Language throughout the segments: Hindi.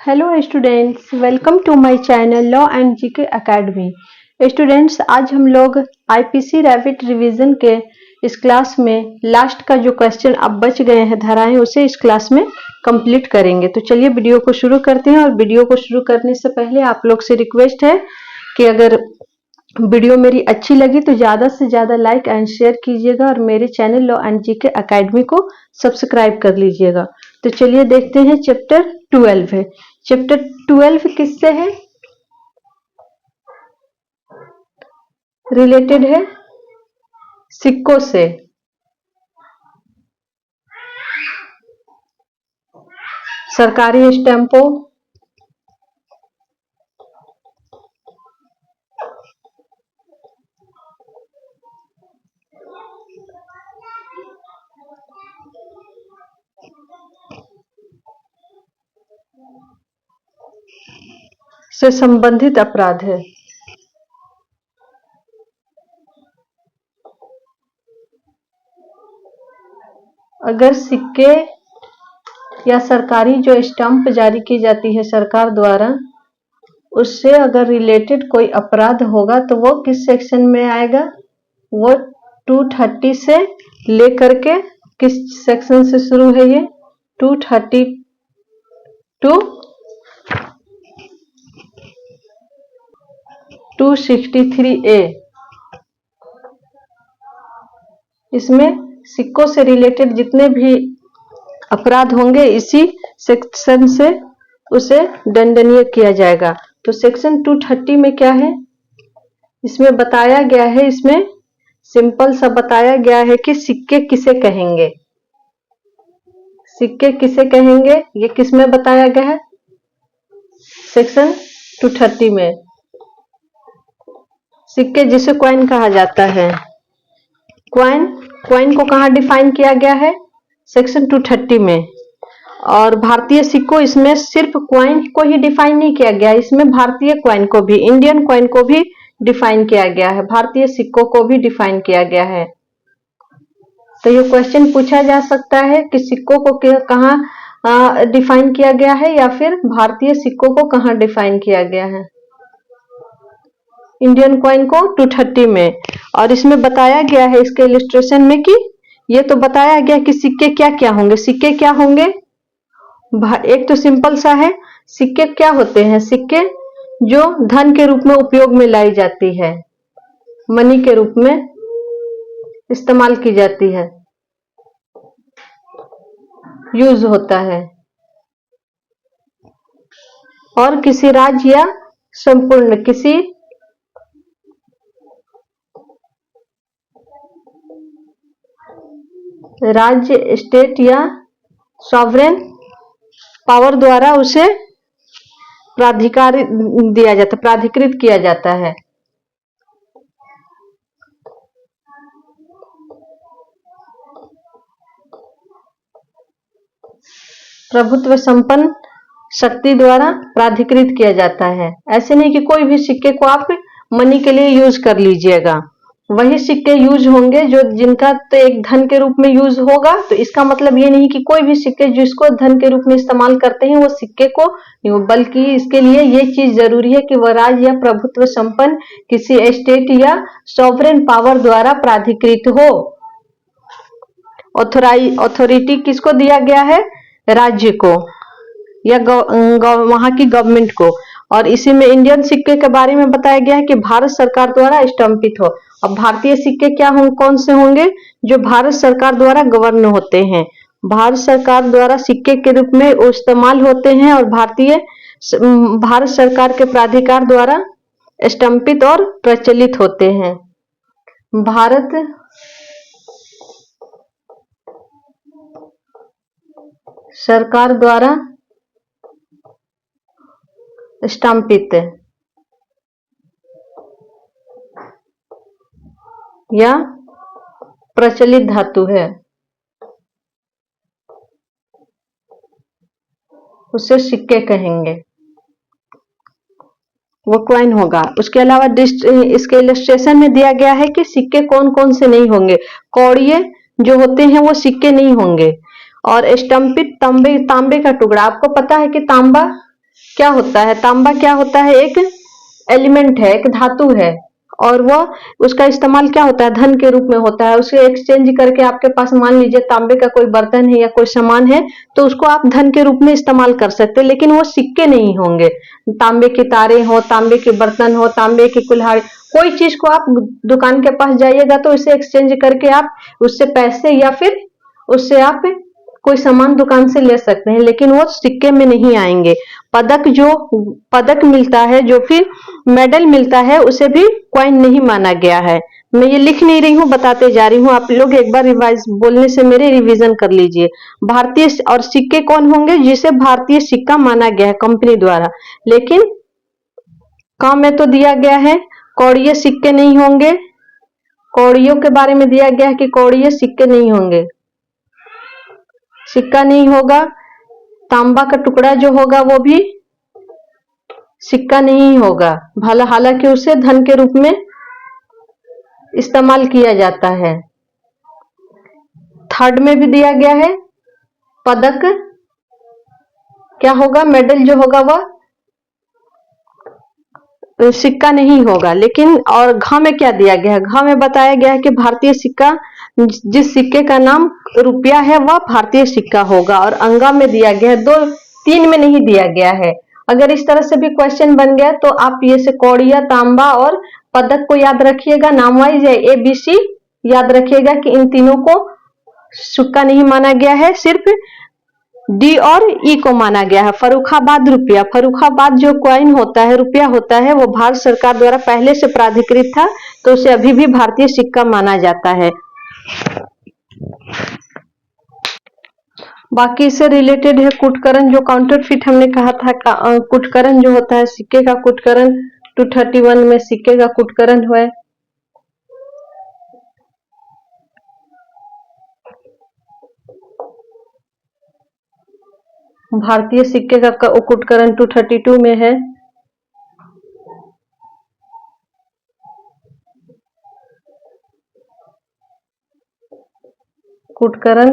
Hello students, welcome to my channel law and GK academy. Students, आज हम लोग आईपीसी रैपिड रिवीजन के इस क्लास में लास्ट का जो क्वेश्चन अब बच गए हैं धाराएं, उसे इस क्लास में कंप्लीट करेंगे। तो चलिए वीडियो को शुरू करते हैं। और वीडियो को शुरू करने से पहले आप लोग से रिक्वेस्ट है कि अगर वीडियो मेरी अच्छी लगी तो ज़्यादा से ज़्यादा लाइक एंड शेयर कीजिएगा और मेरे channel law and GK academy को सब्सक्राइब कर लीजिएगा। तो चलिए देखते हैं। चैप्टर 12 है। चैप्टर 12 किससे है? रिलेटेड है सिक्कों से। सरकारी स्टैंपों, से संबंधित अपराध है। अगर सिक्के या सरकारी जो स्टाम्प जारी की जाती है सरकार द्वारा, उससे अगर रिलेटेड कोई अपराध होगा तो वो किस सेक्शन में आएगा? वो 230 से लेकर के किस सेक्शन से शुरू है? ये 232 263A। इसमें सिक्कों से रिलेटेड जितने भी अपराध होंगे इसी सेक्शन से उसे दंडनीय किया जाएगा। तो सेक्शन 230 में क्या है? इसमें बताया गया है, इसमें सिंपल सा बताया गया है कि सिक्के किसे कहेंगे। सिक्के किसे कहेंगे ये किस में बताया गया है? सेक्शन 230 में। सिक्के जिसे कॉइन कहा जाता है, कॉइन को कहाँ डिफाइन किया गया है? सेक्शन 230 में। और भारतीय सिक्कों, इसमें सिर्फ कॉइन को ही डिफाइन नहीं किया गया, इसमें भारतीय कॉइन को भी, इंडियन कॉइन को भी डिफाइन किया गया है, भारतीय सिक्कों को भी डिफाइन किया गया है। तो ये क्वेश्चन पूछा जा सकता है कि सिक्कों को कहाँ डिफाइन किया गया है या फिर भारतीय सिक्कों को कहाँ डिफाइन किया गया है? इंडियन कॉइन को 230 में। और इसमें बताया गया है इसके इलिस्ट्रेशन में कि ये तो बताया गया कि सिक्के क्या क्या होंगे। सिक्के क्या होंगे? एक तो सिंपल सा है, सिक्के क्या होते हैं? सिक्के जो धन के रूप में उपयोग में लाई जाती है, मनी के रूप में इस्तेमाल की जाती है, यूज होता है, और किसी राज्य या संपूर्ण किसी राज्य, स्टेट या सॉवरेन पावर द्वारा उसे प्राधिकार दिया जाता, प्राधिकृत किया जाता है। प्रभुत्व संपन्न शक्ति द्वारा प्राधिकृत किया जाता है। ऐसे नहीं कि कोई भी सिक्के को आप मनी के लिए यूज कर लीजिएगा, वही सिक्के यूज होंगे जो जिनका तो एक धन के रूप में यूज होगा। तो इसका मतलब ये नहीं कि कोई भी सिक्के जिसको धन के रूप में इस्तेमाल करते हैं वो सिक्के को, बल्कि इसके लिए ये चीज जरूरी है कि वह राज्य या प्रभुत्व संपन्न किसी स्टेट या सॉवरेन पावर द्वारा प्राधिकृत हो। ऑथोरिटी किसको दिया गया है? राज्य को या वहां की गवर्नमेंट को। और इसी में इंडियन सिक्के के बारे में बताया गया है कि भारत सरकार द्वारा स्टम्पित हो। अब भारतीय सिक्के क्या होंगे, कौन से होंगे? जो भारत सरकार द्वारा गवर्न होते हैं, भारत सरकार द्वारा सिक्के के रूप में इस्तेमाल होते हैं और भारत सरकार के प्राधिकार द्वारा स्टम्पित और प्रचलित होते हैं। भारत सरकार द्वारा स्टम्पित या प्रचलित धातु है, उसे सिक्के कहेंगे, वो कॉइन होगा। उसके अलावा इसके इलस्ट्रेशन में दिया गया है कि सिक्के कौन कौन से नहीं होंगे। कौड़िये जो होते हैं वो सिक्के नहीं होंगे। और स्टम्पित तांबे का टुकड़ा, आपको पता है कि तांबा क्या होता है, तांबा क्या होता है, एक एलिमेंट है, एक धातु है, और वो उसका इस्तेमाल क्या होता है, धन के रूप में होता है। उसे एक्सचेंज करके आपके पास मान लीजिए तांबे का कोई बर्तन है या कोई सामान है, तो उसको आप धन के रूप में इस्तेमाल कर सकते हैं, लेकिन वो सिक्के नहीं होंगे। तांबे की तारे हो, तांबे के बर्तन हो, तांबे की कुल्हाड़ी, कोई चीज को आप दुकान के पास जाइएगा तो इसे एक्सचेंज करके आप उससे पैसे या फिर उससे आप कोई सामान दुकान से ले सकते हैं, लेकिन वो सिक्के में नहीं आएंगे। पदक, जो पदक मिलता है, जो फिर मेडल मिलता है, उसे भी कॉइन नहीं माना गया है। मैं ये लिख नहीं रही हूँ, बताते जा रही हूँ, आप लोग एक बार रिवाइज बोलने से मेरे रिवीजन कर लीजिए। भारतीय और सिक्के कौन होंगे, जिसे भारतीय सिक्का माना गया है कंपनी द्वारा, लेकिन काम में तो दिया गया है कौड़िये सिक्के नहीं होंगे। कौड़ियों के बारे में दिया गया है कि कौड़िये सिक्के नहीं होंगे, सिक्का नहीं होगा। तांबा का टुकड़ा जो होगा वो भी सिक्का नहीं होगा, भला हालांकि उसे धन के रूप में इस्तेमाल किया जाता है। थर्ड में भी दिया गया है पदक क्या होगा, मेडल जो होगा वह सिक्का नहीं होगा। लेकिन और घ में क्या दिया गया है, घ में बताया गया है कि भारतीय सिक्का, जिस सिक्के का नाम रुपया है वह भारतीय सिक्का होगा। और अंगा में दिया गया है, दो तीन में नहीं दिया गया है। अगर इस तरह से भी क्वेश्चन बन गया तो आप ये से कौड़िया, तांबा और पदक को याद रखिएगा, नाम वाइज है ABC याद रखिएगा कि इन तीनों को सिक्का नहीं माना गया है, सिर्फ डी और ई को माना गया है। फर्रुखाबाद रुपया, फर्रुखाबाद जो कॉइन होता है, रुपया होता है, वो भारत सरकार द्वारा पहले से प्राधिकृत था, तो उसे अभी भी भारतीय सिक्का माना जाता है। बाकी इससे रिलेटेड है कुटकरण, जो काउंटरफिट हमने कहा था, कुटकरण जो होता है, सिक्के का कुटकरण 231 में सिक्के का कुटकरण हुआ। भारतीय सिक्के का कुटकरण 232 में है। कुटकरण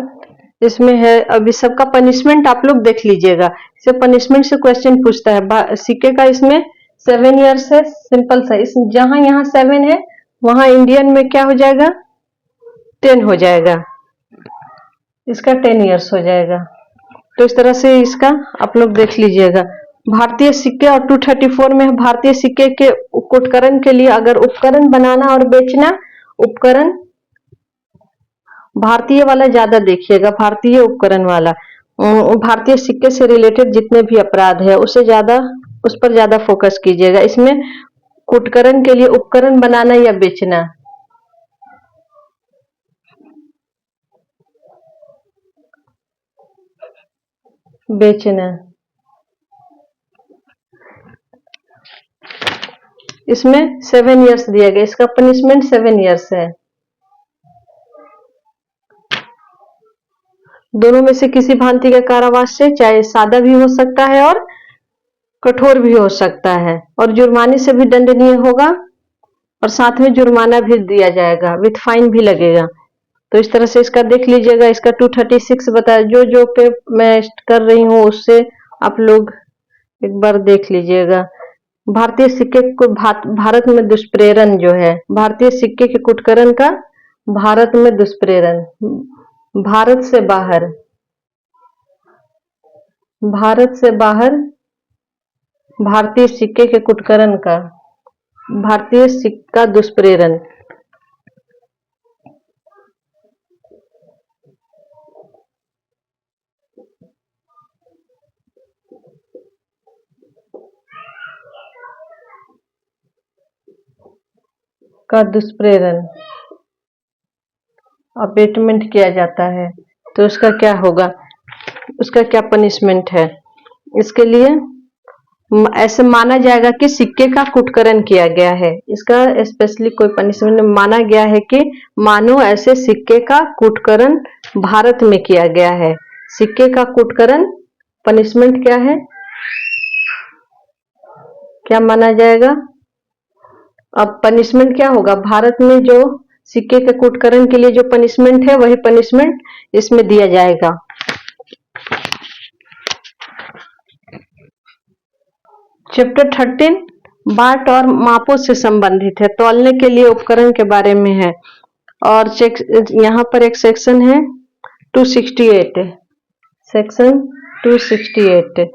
इसमें है। अभी सबका पनिशमेंट आप लोग देख लीजिएगा, इसे पनिशमेंट से क्वेश्चन पूछता है। सिक्के का इसमें 7 इयर्स है, सिंपल सा। इस जहां यहाँ 7 है वहां इंडियन में क्या हो जाएगा, 10 हो जाएगा, इसका 10 इयर्स हो जाएगा। तो इस तरह से इसका आप लोग देख लीजिएगा। भारतीय सिक्के और 234 में भारतीय सिक्के के कुटकरण के लिए अगर उपकरण बनाना और बेचना, उपकरण भारतीय वाला ज्यादा देखिएगा, भारतीय उपकरण वाला, भारतीय सिक्के से रिलेटेड जितने भी अपराध है उसे ज्यादा, उस पर ज्यादा फोकस कीजिएगा। इसमें कुटकरण के लिए उपकरण बनाना या बेचना, बेचना, इसमें 7 इयर्स दिया गया, इसका पनिशमेंट 7 इयर्स है। दोनों में से किसी भांति के कारावास से, चाहे सादा भी हो सकता है और कठोर भी हो सकता है, और जुर्माने से भी दंडनीय होगा, और साथ में जुर्माना भी दिया जाएगा, विथ फाइन भी लगेगा। तो इस तरह से इसका देख लीजिएगा। इसका 236 बताया, जो पे मैं कर रही हूँ उससे आप लोग एक बार देख लीजिएगा। भारतीय सिक्के को भारत में दुष्प्रेरण जो है, भारतीय सिक्के के कुटकरण का भारत में दुष्प्रेरण, भारत से बाहर, भारत से बाहर भारतीय सिक्के के कुटकरण का, भारतीय सिक्का दुष्प्रेरण, का दुष्प्रेरण अबेटमेंट किया जाता है। तो उसका क्या होगा, उसका क्या पनिशमेंट है। इसके लिए ऐसे माना जाएगा कि सिक्के का कुटकरण किया गया है, इसका स्पेशली कोई पनिशमेंट माना गया है कि मानो ऐसे सिक्के का कुटकरण भारत में किया गया है। सिक्के का कुटकरण पनिशमेंट क्या है, क्या माना जाएगा। अब पनिशमेंट क्या होगा, भारत में जो सिक्के के कुटकरण के लिए जो पनिशमेंट है वही पनिशमेंट इसमें दिया जाएगा। चैप्टर 13 बाट और मापों से संबंधित है, तौलने के लिए उपकरण के बारे में है। और यहाँ पर एक सेक्शन है 268, सेक्शन 268।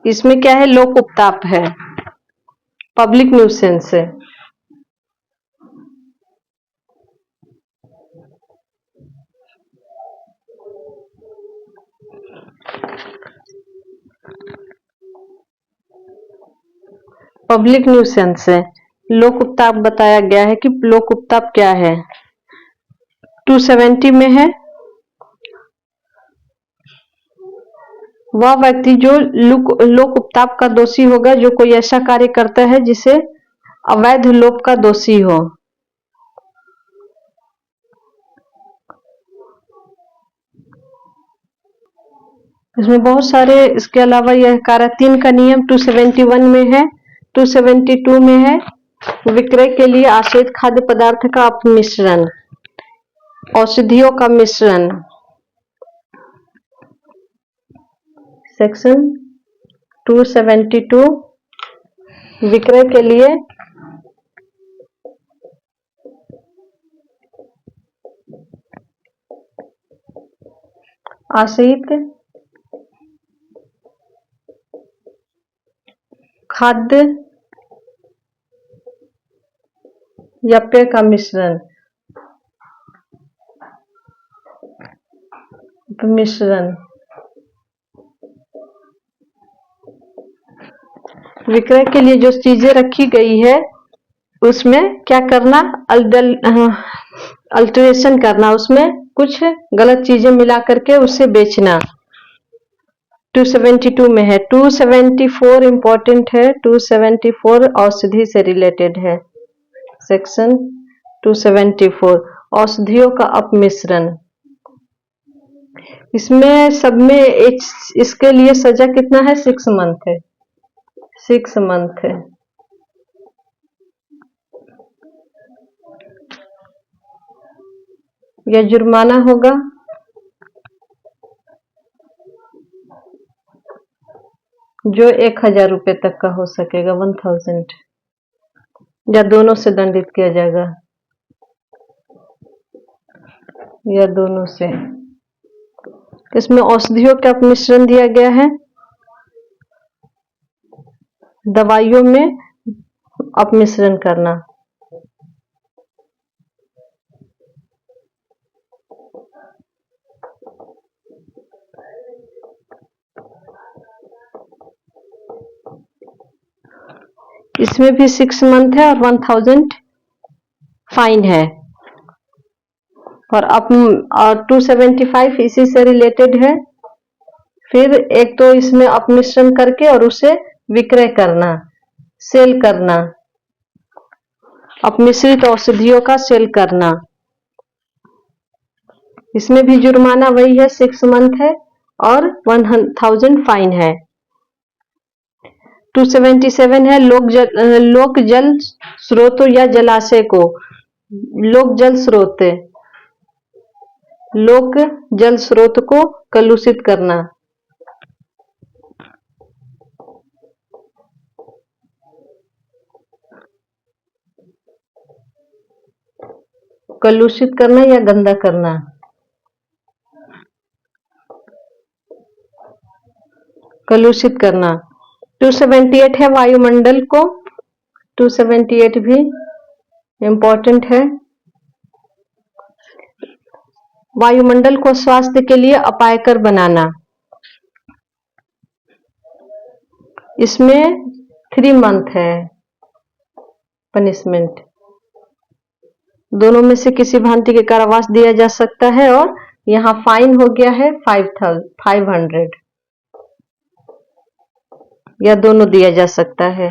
इसमें क्या है? लोक उपताप है, पब्लिक न्यूसेंस है। पब्लिक न्यूसेंस है। लोक उपताप बताया गया है कि लोक उपताप क्या है। 270 में है, वह व्यक्ति जो लोक उपताप का दोषी होगा जो कोई ऐसा कार्य करता है जिसे अवैध लोप का दोषी हो। इसमें बहुत सारे, इसके अलावा यह कारा 3 का नियम 271 में है, 272 में है, विक्रय के लिए आश्रित खाद्य पदार्थ का अपमिश्रण, औषधियों का मिश्रण, सेक्शन 272 विक्रय के लिए आश्रित खाद्य या पेय का मिश्रण, विक्रय के लिए जो चीजें रखी गई है उसमें क्या करना? अल्टरेशन करना, उसमें कुछ गलत चीजें मिला करके उसे बेचना। 272 में है। 274 इंपॉर्टेंट है, 274 औषधि से रिलेटेड है, सेक्शन 274 औषधियों का अपमिश्रण। इसमें सब में इसके लिए सजा कितना है? 6 मंथ है, 6 मंथ है। या जुर्माना होगा जो 1000 रुपए तक का हो सकेगा, 1000, या दोनों से दंडित किया जाएगा, या दोनों से। इसमें औषधियों का अपमिश्रण दिया गया है, दवाइयों में अपमिश्रण करना। इसमें भी 6 मंथ है और 1000 फाइन है। और 275 इसी से रिलेटेड है। फिर एक तो इसमें अपमिश्रण करके और उसे विक्रय करना, सेल करना, अपमिश्रित औषधियों का सेल करना। इसमें भी जुर्माना वही है, 6 मंथ है और 1000 फाइन है। 277 है, लोक जल स्रोतों या जलाशय को, लोक जल स्रोत को कलुषित करना, कलुषित करना या गंदा करना। कलुषित करना। 278 है, वायुमंडल को, 278 भी इंपॉर्टेंट है। वायुमंडल को स्वास्थ्य के लिए अपायकर बनाना। इसमें 3 मंथ है पनिशमेंट। दोनों में से किसी भांति के कारावास दिया जा सकता है और यहाँ फाइन हो गया है 500, या दोनों दिया जा सकता है।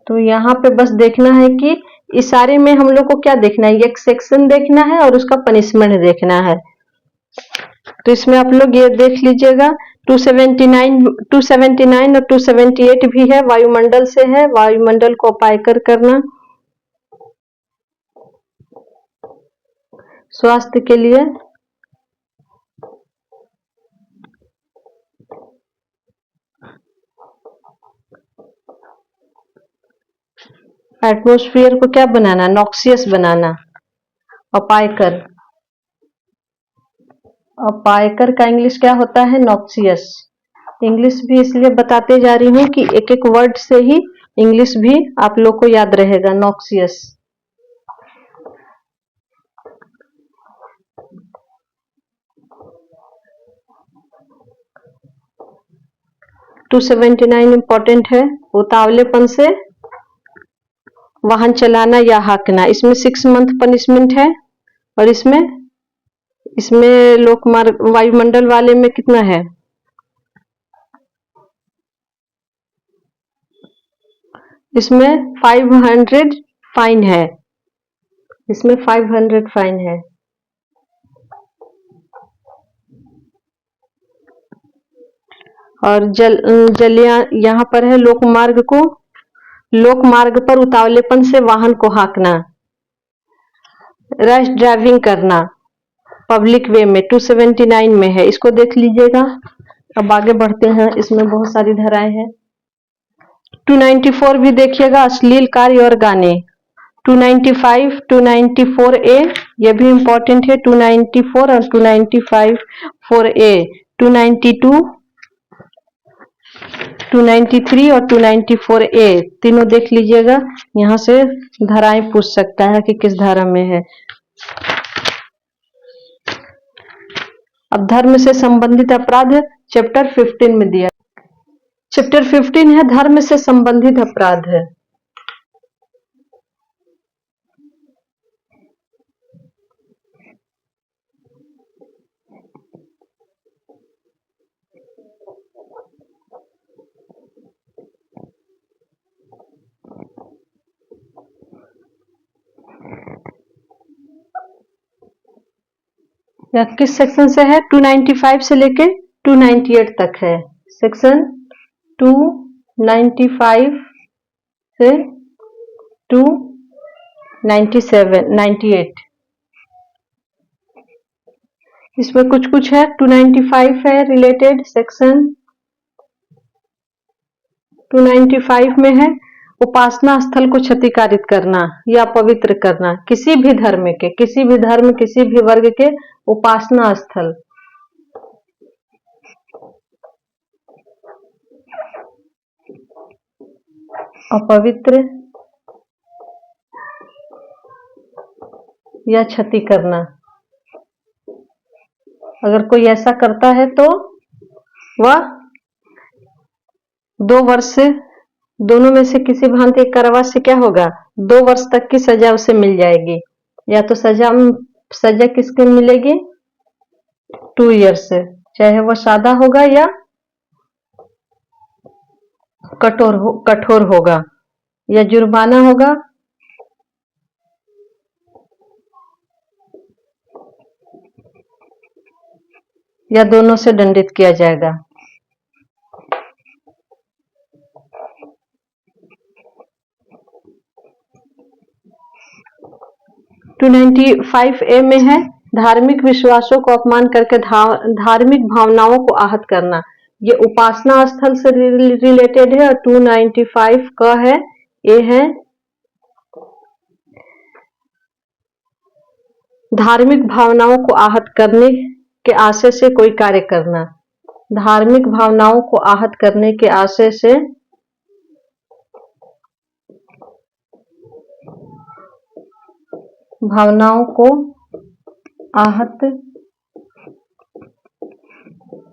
तो यहाँ पे बस देखना है कि इशारे में हम लोग को क्या देखना है, एक सेक्शन देखना है और उसका पनिशमेंट देखना है। तो इसमें आप लोग ये देख लीजिएगा, 279 और 278 भी है, वायुमंडल से है, वायुमंडल को अपायकर करना स्वास्थ्य के लिए। एटमॉस्फेयर को क्या बनाना, नॉक्सियस बनाना। अपायकर, अपायकर का इंग्लिश क्या होता है, नॉक्सियस। इंग्लिश भी इसलिए बताते जा रही हूँ कि एक एक वर्ड से ही इंग्लिश भी आप लोग को याद रहेगा। नॉक्सियस, 279 इंपॉर्टेंट है। उतावलेपन से वाहन चलाना या हाँकना, इसमें 6 मंथ पनिशमेंट है। और इसमें लोक मार्ग वायुमंडल वाले में कितना है, इसमें 500 फाइन है। इसमें 500 फाइन है। और यहाँ पर है लोक मार्ग पर उतावलेपन से वाहन को हाँकना, रैश ड्राइविंग करना पब्लिक वे में 279 में है। इसको देख लीजिएगा। अब आगे बढ़ते हैं, इसमें बहुत सारी धाराएं हैं। 294 भी देखिएगा, अश्लील कार्य और गाने। 295, 294A ये भी इंपॉर्टेंट है। 294 और 295 4A, 292, 293 और 294A तीनों देख लीजिएगा। यहाँ से धाराएं पूछ सकता है कि किस धारा में है। अब धर्म से संबंधित अपराध चैप्टर 15 में दिया। चैप्टर 15 है धर्म से संबंधित अपराध है। या किस सेक्शन से है, 295 से लेके 298 तक है। सेक्शन 295 से 298। इसमें कुछ है। 295 है रिलेटेड सेक्शन। 295 में है उपासना स्थल को क्षतिकारित करना या पवित्र करना, किसी भी धर्म, किसी भी वर्ग के उपासना स्थल। अपवित्र या क्षति करना। अगर कोई ऐसा करता है तो वह 2 वर्ष दोनों में से किसी भांति एक कारावास से क्या होगा, 2 वर्ष तक की सजा उसे मिल जाएगी। या तो सजा किसके मिलेगी, 2 ईयर्स से, चाहे वह सादा होगा या कठोर होगा, या जुर्माना होगा या दोनों से दंडित किया जाएगा। टू 295A में है धार्मिक विश्वासों को अपमान करके धार्मिक भावनाओं को आहत करना। ये उपासना स्थल से रिलेटेड है। और 295 का है, ये है धार्मिक भावनाओं को आहत करने के आशय से कोई कार्य करना। धार्मिक भावनाओं को आहत करने के आशय से भावनाओं को आहत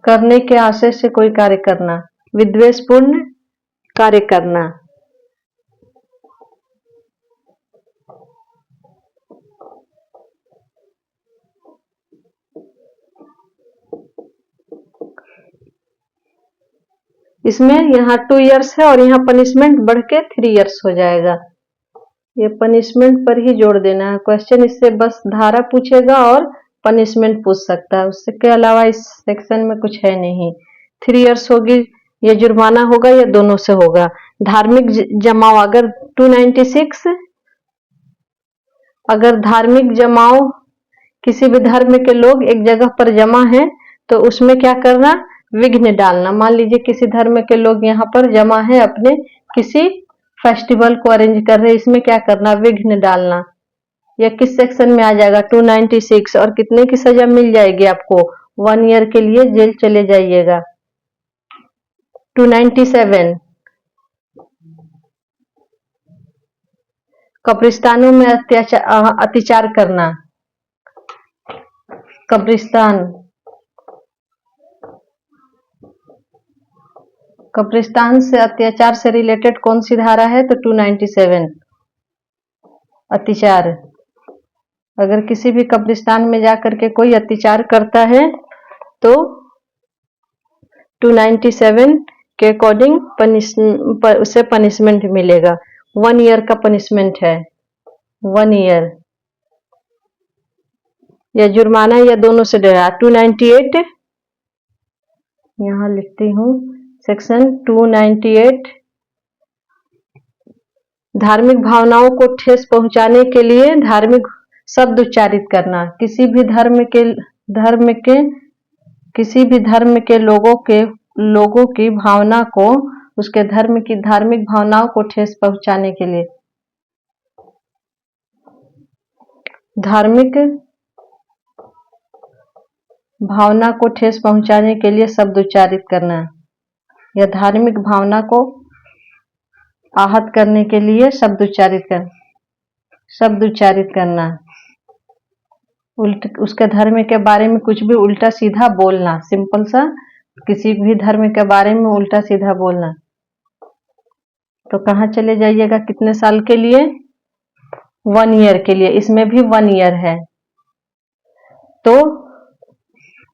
करने के आशय से कोई कार्य करना, विद्वेषपूर्ण कार्य करना। इसमें यहाँ 2 ईयर्स है और यहाँ पनिशमेंट बढ़ के 3 ईयर्स हो जाएगा। ये पनिशमेंट पर ही जोड़ देना है। क्वेश्चन इससे बस धारा पूछेगा और पनिशमेंट पूछ सकता है, उसके अलावा इस सेक्शन में कुछ है नहीं। 3 ईयर्स होगी, ये जुर्माना होगा या दोनों से होगा। धार्मिक जमाव, अगर 296 अगर धार्मिक जमाव किसी भी धर्म के लोग एक जगह पर जमा हैं तो उसमें क्या करना, विघ्न डालना। मान लीजिए किसी धर्म के लोग यहाँ पर जमा है अपने किसी फेस्टिवल को अरेंज कर रहे हैं, इसमें क्या करना, विघ्न डालना। यह किस सेक्शन में आ जाएगा, 296। और कितने की सजा मिल जाएगी आपको, 1 ईयर के लिए जेल चले जाइएगा। 297, कब्रिस्तानों में अत्याचार करना। कब्रिस्तान से अत्याचार से रिलेटेड कौन सी धारा है, तो 297 अत्याचार। अगर किसी भी कब्रिस्तान में जाकर के कोई अत्याचार करता है तो 297 के अकॉर्डिंग उसे पनिशमेंट मिलेगा। 1 ईयर का पनिशमेंट है, 1 ईयर, या जुर्माना या दोनों से डरा। 298, यहाँ लिखती हूँ सेक्शन 298, धार्मिक भावनाओं को ठेस पहुंचाने के लिए धार्मिक शब्द उच्चारित करना। किसी भी धर्म के लोगों की भावना को, उसके धर्म की धार्मिक भावनाओं को ठेस पहुंचाने के लिए धार्मिक भावना को ठेस पहुंचाने के लिए शब्द उच्चारित करना, या धार्मिक भावना को आहत करने के लिए शब्द उच्चारित करना। उसके धर्म के बारे में कुछ भी उल्टा सीधा बोलना, सिंपल सा किसी भी धर्म के बारे में उल्टा सीधा बोलना। तो कहाँ चले जाइएगा, कितने साल के लिए, 1 ईयर के लिए। इसमें भी 1 ईयर है। तो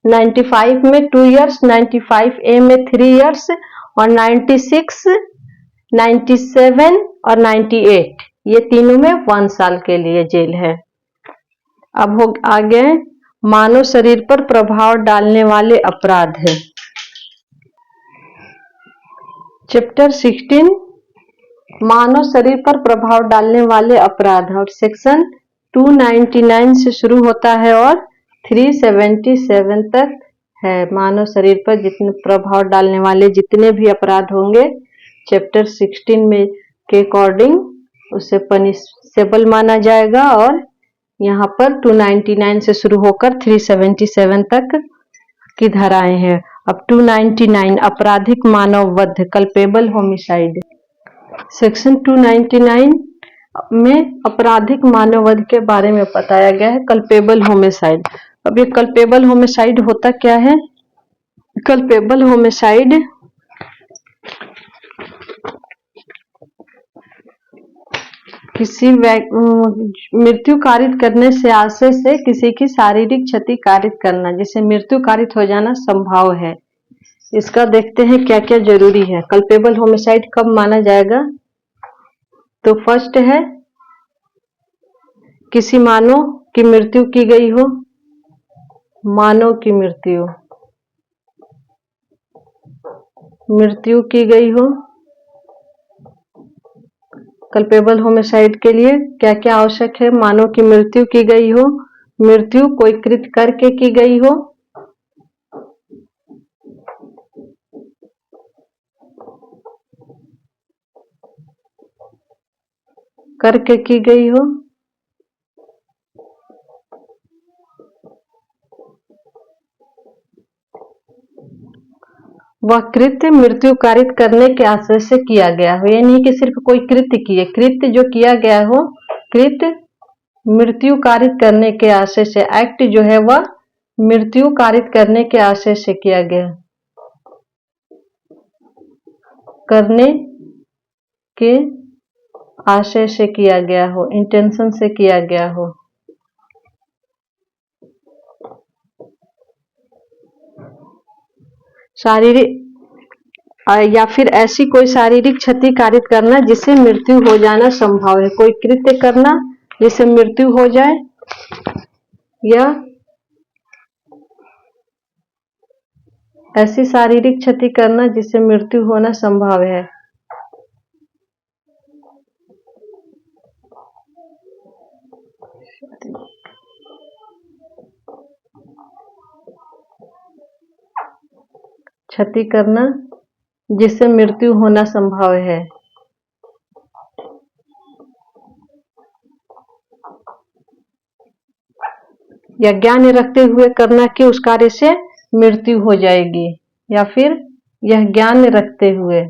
95 में 2 इयर्स, 95A में 3 इयर्स, और 96, 97 और 98 ये तीनों में 1 साल के लिए जेल है। अब हो आगे मानव शरीर पर प्रभाव डालने वाले अपराध है। चैप्टर 16 मानव शरीर पर प्रभाव डालने वाले अपराध, और सेक्शन 299 से शुरू होता है और 377 तक है। मानव शरीर पर जितने प्रभाव डालने वाले जितने भी अपराध होंगे चैप्टर 16 में के अकॉर्डिंग उसे पनिशेबल माना जाएगा। और यहाँ पर 299 से शुरू होकर 377 तक की धाराएं हैं। अब 299 आपराधिक मानव वध, कल्पेबल होमिसाइड। सेक्शन 299 में आपराधिक मानव वध के बारे में बताया गया है, कल्पेबल होमिसाइड। अब ये कल्पेबल होमिसाइड होता क्या है, कल्पेबल होमिसाइड किसी मृत्यु कारित करने से आशय से किसी की शारीरिक क्षति कारित करना, जिसे मृत्यु कारित हो जाना संभव है। इसका देखते हैं क्या क्या जरूरी है। कल्पेबल होमिसाइड कब माना जाएगा, तो फर्स्ट है किसी मानव की मृत्यु की गई हो, मानव की मृत्यु की गई हो। कल्पेबल होमिसाइड के लिए क्या क्या आवश्यक है, मानव की मृत्यु की गई हो, मृत्यु कोई कृत्य करके की गई हो, करके की गई हो, वह कृत्य मृत्यु कारित करने के आशय से किया गया हो। ये नहीं कि सिर्फ कोई कृत्य किए, कृत्य जो किया गया हो, कृत्य मृत्यु कारित करने के आशय से, एक्ट जो है वह मृत्यु कारित करने के आशय से किया गया, करने के आशय से किया गया हो, इंटेंशन से किया गया हो। शारीरिक या फिर ऐसी कोई शारीरिक क्षति कारित करना जिससे मृत्यु हो जाना संभव है। कोई कृत्य करना जिससे मृत्यु हो जाए, या ऐसी शारीरिक क्षति करना जिससे मृत्यु होना संभव है। क्षति करना जिससे मृत्यु होना संभव है। या ज्ञान रखते हुए करना कि उस कार्य से मृत्यु हो जाएगी, या फिर यह ज्ञान रखते हुए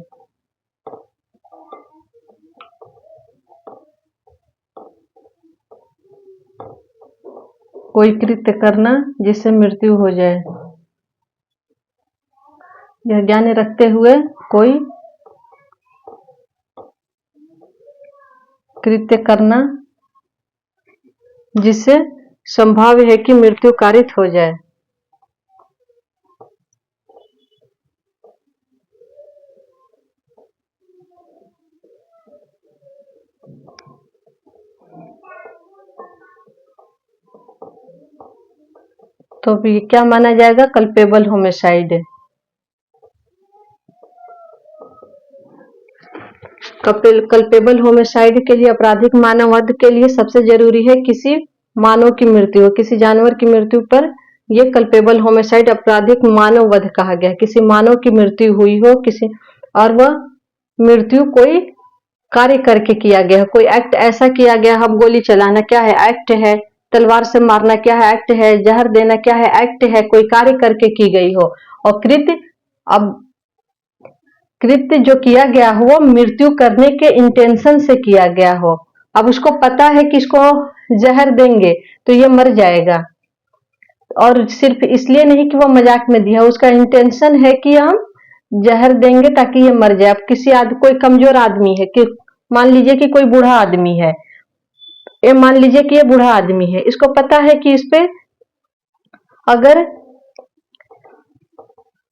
कोई कृत्य करना जिससे मृत्यु हो जाए। यह ज्ञान रखते हुए कोई कृत्य करना जिससे संभव है कि मृत्यु कारित हो जाए। तो ये क्या माना जाएगा? Culpable homicide. कल्पेबल होमिसाइड के लिए, आपराधिक मानव वध के लिए सबसे जरूरी है किसी मानव की मृत्यु हो, किसी जानवर की मृत्यु पर यह कल्पेबल होमिसाइड आपराधिक मानव वध कहा गया। किसी मानव की मृत्यु हुई हो, किसी और वह मृत्यु कोई कार्य करके किया गया, कोई एक्ट ऐसा किया गया। हम गोली चलाना क्या है? एक्ट है। तलवार से मारना क्या है? एक्ट है। जहर देना क्या है? एक्ट है। कोई कार्य करके की गई हो। और कृत्य, अब कृत्य जो किया गया हो वो मृत्यु करने के इंटेंशन से किया गया हो। अब उसको पता है कि इसको जहर देंगे तो ये मर जाएगा, और सिर्फ इसलिए नहीं कि वो मजाक में दिया, उसका इंटेंशन है कि हम जहर देंगे ताकि ये मर जाए। अब किसी कोई कमजोर आदमी है, कि मान लीजिए कि कोई बूढ़ा आदमी है, ये मान लीजिए कि ये बूढ़ा आदमी है, इसको पता है कि इस पे अगर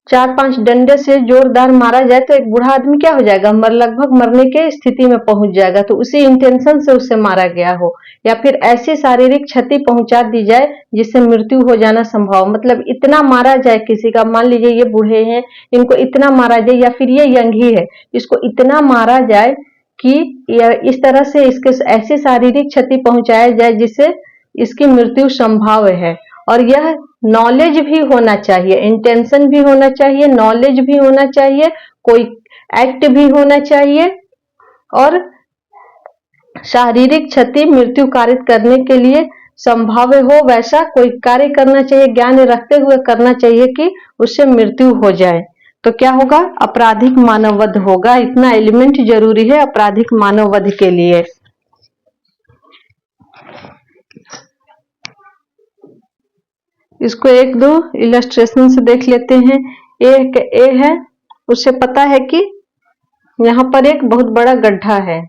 4-5 डंडे से जोरदार मारा जाए तो एक बूढ़ा आदमी क्या हो जाएगा? लगभग मरने के स्थिति में पहुंच जाएगा। तो उसी इंटेंशन से उसे मारा गया हो, या फिर ऐसी शारीरिक क्षति पहुंचा दी जाए जिससे मृत्यु हो जाना संभव। मतलब इतना मारा जाए किसी का, मान लीजिए ये बूढ़े हैं, इनको इतना मारा जाए, या फिर ये यंग ही है, इसको इतना मारा जाए कि इस तरह से इसके ऐसी शारीरिक क्षति पहुंचाया जाए जिससे इसकी मृत्यु संभव है। और यह नॉलेज भी होना चाहिए, इंटेंशन भी होना चाहिए, नॉलेज भी होना चाहिए, कोई एक्ट भी होना चाहिए, और शारीरिक क्षति मृत्यु कारित करने के लिए संभव हो वैसा कोई कार्य करना चाहिए, ज्ञान रखते हुए करना चाहिए कि उससे मृत्यु हो जाए। तो क्या होगा? आपराधिक मानववध होगा। इतना एलिमेंट जरूरी है आपराधिक मानववध के लिए। इसको एक दो इलस्ट्रेशन से देख लेते हैं। एक ए है, उससे पता है कि यहाँ पर एक बहुत बड़ा गड्ढा है,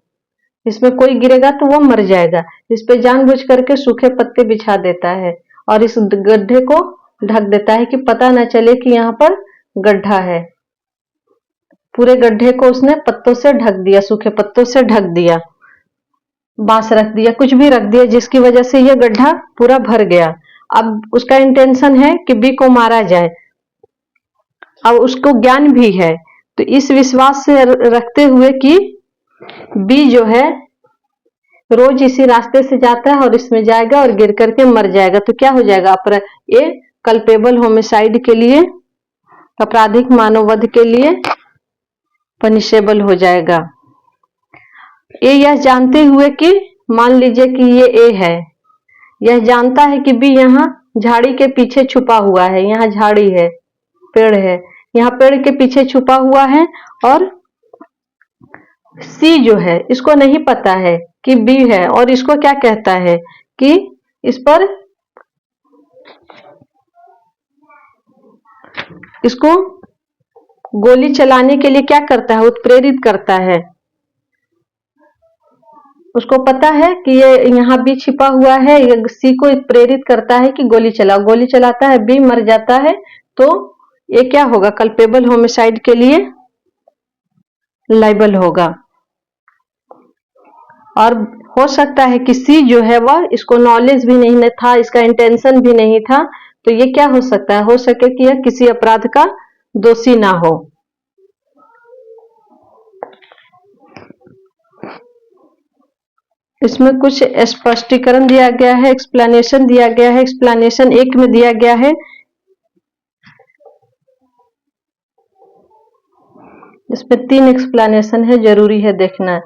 इसमें कोई गिरेगा तो वो मर जाएगा। इस पे जानबूझ करके सूखे पत्ते बिछा देता है और इस गड्ढे को ढक देता है कि पता न चले कि यहाँ पर गड्ढा है। पूरे गड्ढे को उसने पत्तों से ढक दिया, सूखे पत्तों से ढक दिया, बांस रख दिया, कुछ भी रख दिया, जिसकी वजह से यह गड्ढा पूरा भर गया। अब उसका इंटेंशन है कि बी को मारा जाए। अब उसको ज्ञान भी है, तो इस विश्वास से रखते हुए कि बी जो है रोज इसी रास्ते से जाता है और इसमें जाएगा और गिर करके मर जाएगा, तो क्या हो जाएगा? ये कल्पेबल होमिसाइड के लिए, आपराधिक मानववध के लिए पनिशेबल हो जाएगा। ये यह जानते हुए कि मान लीजिए कि ये ए है, यह जानता है कि बी यहाँ झाड़ी के पीछे छुपा हुआ है, यहाँ झाड़ी है, पेड़ है, यहाँ पेड़ के पीछे छुपा हुआ है, और सी जो है इसको नहीं पता है कि बी है, और इसको क्या कहता है कि इस पर इसको गोली चलाने के लिए क्या करता है? उत्प्रेरित करता है। उसको पता है कि ये यहाँ बी छिपा हुआ है, ये सी को प्रेरित करता है कि गोली चलाओ, गोली चलाता है, बी मर जाता है, तो ये क्या होगा? कल्पेबल होमिसाइड के लिए लाइबल होगा। और हो सकता है कि सी जो है वह इसको नॉलेज भी नहीं था, इसका इंटेंशन भी नहीं था, तो ये क्या हो सकता है? हो सके कि यह किसी अपराध का दोषी ना हो। इसमें कुछ स्पष्टीकरण दिया गया है, एक्सप्लेनेशन दिया गया है। एक्सप्लेनेशन 1 में दिया गया है, इसमें 3 एक्सप्लेनेशन है, जरूरी है देखना।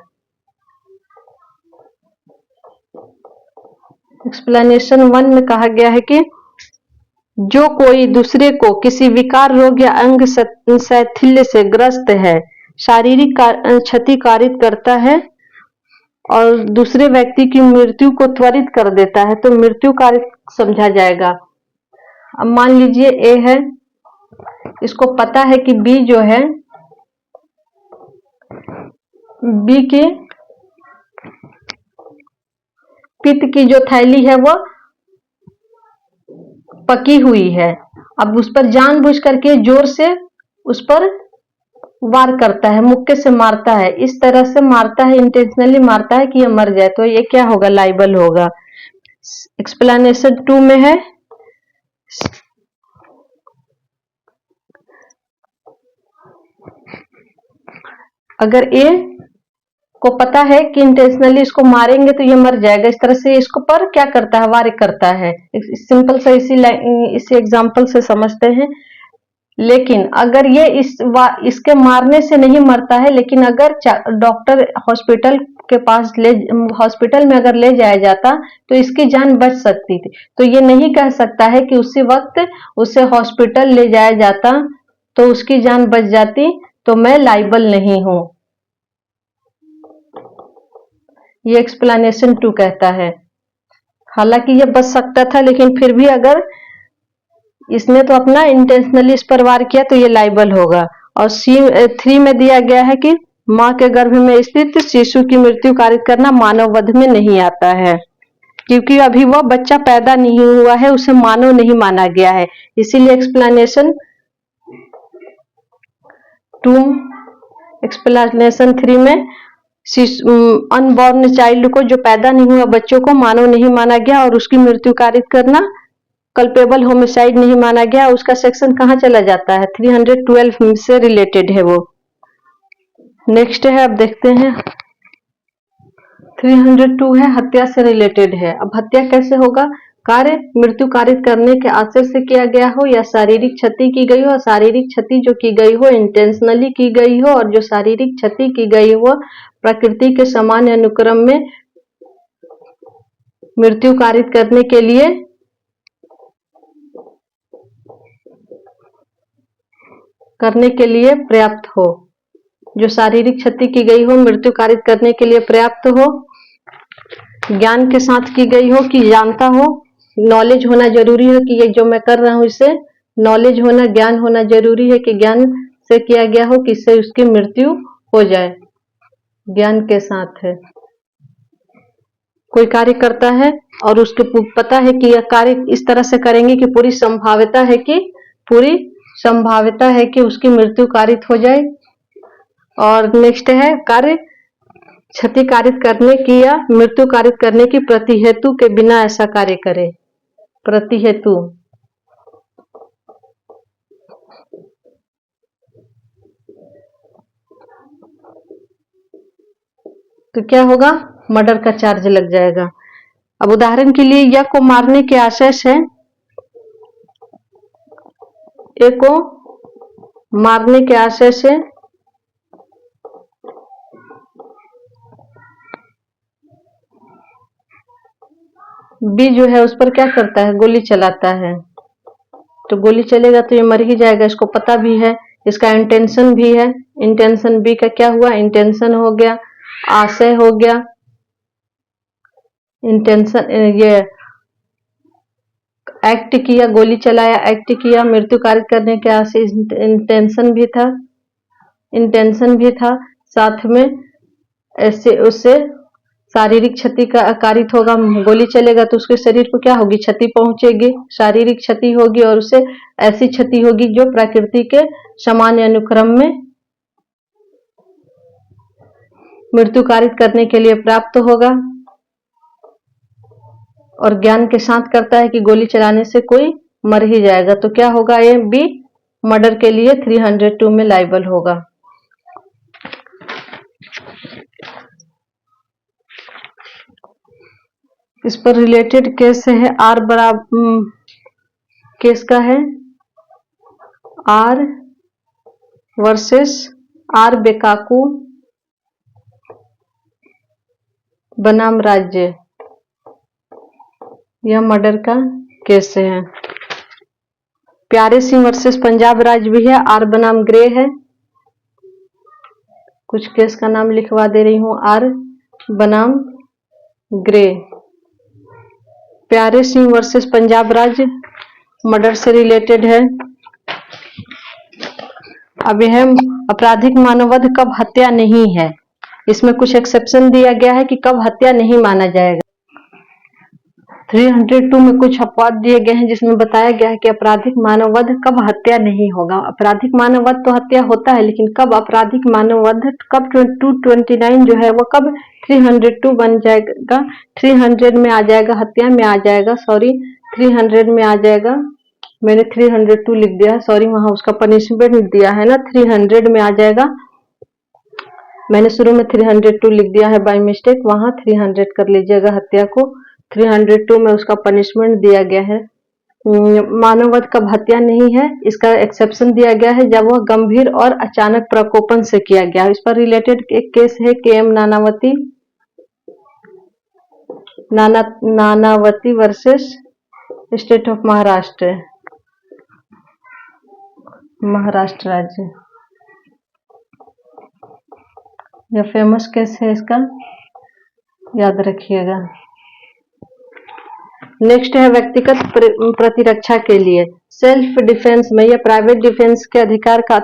एक्सप्लेनेशन 1 में कहा गया है कि जो कोई दूसरे को किसी विकार, रोग या अंग शैथिल्य से ग्रस्त है, शारीरिक क्षति कारित करता है और दूसरे व्यक्ति की मृत्यु को त्वरित कर देता है तो मृत्यु कारित समझा जाएगा। अब मान लीजिए ए है, इसको पता है कि बी जो है, बी की पित्त की जो थैली है वो पकी हुई है। अब उस पर जानबूझ करके जोर से उस पर वार करता है, मुक्के से मारता है, इस तरह से मारता है, इंटेंशनली मारता है कि ये मर जाए, तो ये क्या होगा? लाइबल होगा। एक्सप्लेनेशन 2 में है, अगर ए को पता है कि इंटेंशनली इसको मारेंगे तो ये मर जाएगा, इस तरह से इसको पर क्या करता है? वार करता है। सिंपल सा इसी एग्जांपल से समझते हैं। लेकिन अगर ये इसके मारने से नहीं मरता है, लेकिन अगर डॉक्टर हॉस्पिटल के पास हॉस्पिटल में अगर ले जाया जाता तो इसकी जान बच सकती थी, तो ये नहीं कह सकता है कि उसी वक्त उसे हॉस्पिटल ले जाया जाता तो उसकी जान बच जाती, तो मैं लाइबल नहीं हूं। ये एक्सप्लेनेशन 2 कहता है। हालांकि ये बच सकता था, लेकिन फिर भी अगर इसने तो अपना इंटेंशनली इस पर वार किया तो ये लाइबल होगा। और C3 में दिया गया है कि मां के गर्भ में स्थित शिशु की मृत्यु कारित करना मानव वध में नहीं आता है, क्योंकि अभी वह बच्चा पैदा नहीं हुआ है, उसे मानव नहीं माना गया है। इसीलिए एक्सप्लेनेशन 3 में अनबॉर्न चाइल्ड को, जो पैदा नहीं हुआ बच्चों को मानव नहीं माना गया और उसकी मृत्यु कारित करना कल्पेबल होमिसाइड नहीं माना गया। उसका सेक्शन कहाँ चला जाता है? 312 से रिलेटेड है वो। नेक्स्ट है, अब देखते हैं 302 है, हत्या से रिलेटेड है। अब हत्या कैसे होगा? कार्य मृत्यु कारित करने के आशय से किया गया हो या शारीरिक क्षति की गई हो, शारीरिक क्षति जो की गई हो इंटेंशनली की गई हो, और जो शारीरिक क्षति की गई हो प्रकृति के सामान्य अनुक्रम में मृत्यु कारित करने के लिए पर्याप्त हो। जो शारीरिक क्षति की गई हो मृत्यु कारित करने के लिए पर्याप्त हो, ज्ञान के साथ की गई हो कि जानता हो, नॉलेज होना जरूरी है कि ये जो मैं कर रहा हूं इसे नॉलेज होना, ज्ञान होना जरूरी है कि ज्ञान से किया गया हो कि इससे उसकी मृत्यु हो जाए। ज्ञान के साथ है, कोई कार्य करता है और उसके पता है कि यह कार्य इस तरह से करेंगे कि पूरी संभाव्यता है कि उसकी मृत्यु कारित हो जाए। और नेक्स्ट है, कार्य क्षति कारित करने की या मृत्यु कारित करने की प्रतिहेतु के बिना ऐसा कार्य करे। प्रतिहेतु तो क्या होगा? मर्डर का चार्ज लग जाएगा। अब उदाहरण के लिए या को मारने के आशय से, ए को मारने के आशय से बी जो है उस पर क्या करता है? गोली चलाता है, तो गोली चलेगा तो ये मर ही जाएगा, इसको पता भी है, इसका इंटेंशन भी है। इंटेंशन बी का क्या हुआ? इंटेंशन हो गया, आशय हो गया, इंटेंशन ये एक्ट किया, गोली चलाया, एक्ट किया, मृत्यु कारित करने के आशय इंटेंशन भी था, साथ में ऐसे उससे शारीरिक क्षति का कारित होगा। गोली चलेगा तो उसके शरीर को क्या होगी? क्षति पहुंचेगी, शारीरिक क्षति होगी, और उसे ऐसी क्षति होगी जो प्रकृति के सामान्य अनुक्रम में मृत्यु कारित करने के लिए प्राप्त होगा। और ज्ञान के साथ करता है कि गोली चलाने से कोई मर ही जाएगा, तो क्या होगा? ये बी मर्डर के लिए 302 में लाइबल होगा। इस पर रिलेटेड केस है आर बराबर, केस का है आर वर्सेस आर बेकाकू बनाम राज्य। यह मर्डर का केस है। प्यारे सिंह वर्सेस पंजाब राज्य भी है। आर बनाम ग्रे है। कुछ केस का नाम लिखवा दे रही हूँ। आर बनाम ग्रे। प्यारे सिंह वर्सेस पंजाब राज्य मर्डर से रिलेटेड है। अब यह आपराधिक मानववध कब हत्या नहीं है। इसमें कुछ एक्सेप्शन दिया गया है कि कब हत्या नहीं माना जाएगा। 302 में कुछ अपवाद दिए गए हैं जिसमें बताया गया है कि आपराधिक मानववध कब हत्या नहीं होगा। आपराधिक मानववध तो हत्या होता है, लेकिन कब आपराधिक मानववध, कब 229 जो है वो कब 302 बन जाएगा, 300 में आ जाएगा, हत्या में आ जाएगा, सॉरी 300 में आ जाएगा। मैंने 302 लिख दिया, सॉरी, वहां उसका पनिशमेंट दिया है ना, 300 में आ जाएगा। मैंने शुरू में 302 लिख दिया है बाय मिस्टेक, वहां 300 कर लीजिएगा हत्या को। 302 में उसका पनिशमेंट दिया गया है। मानववध कब हत्या नहीं है, इसका एक्सेप्शन दिया गया है जब वह गंभीर और अचानक प्रकोपन से किया गया। इस पर रिलेटेड एक केस है KM Nanavati versus state of Maharashtra, Maharashtra राज्य। यह फेमस केस है, इसका याद रखिएगा। नेक्स्ट है व्यक्तिगत प्रतिरक्षा के लिए। सेल्फ डिफेंस में या प्राइवेट डिफेंस के अधिकार का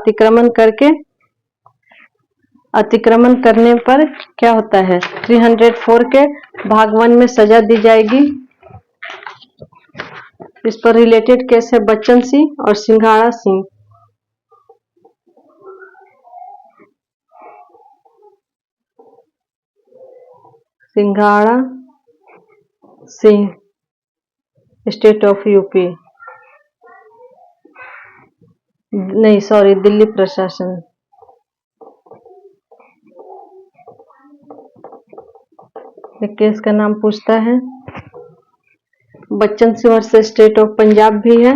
अतिक्रमण करने पर क्या होता है। 304 के भाग 1 में सजा दी जाएगी। इस पर रिलेटेड केस है बच्चन सिंह और सिंघाड़ा सिंह। सिंघाड़ा सिंह, स्टेट ऑफ यूपी, नहीं सॉरी, दिल्ली प्रशासन। केस का नाम पूछता है। Bachchan Singh versus state of Punjab भी है।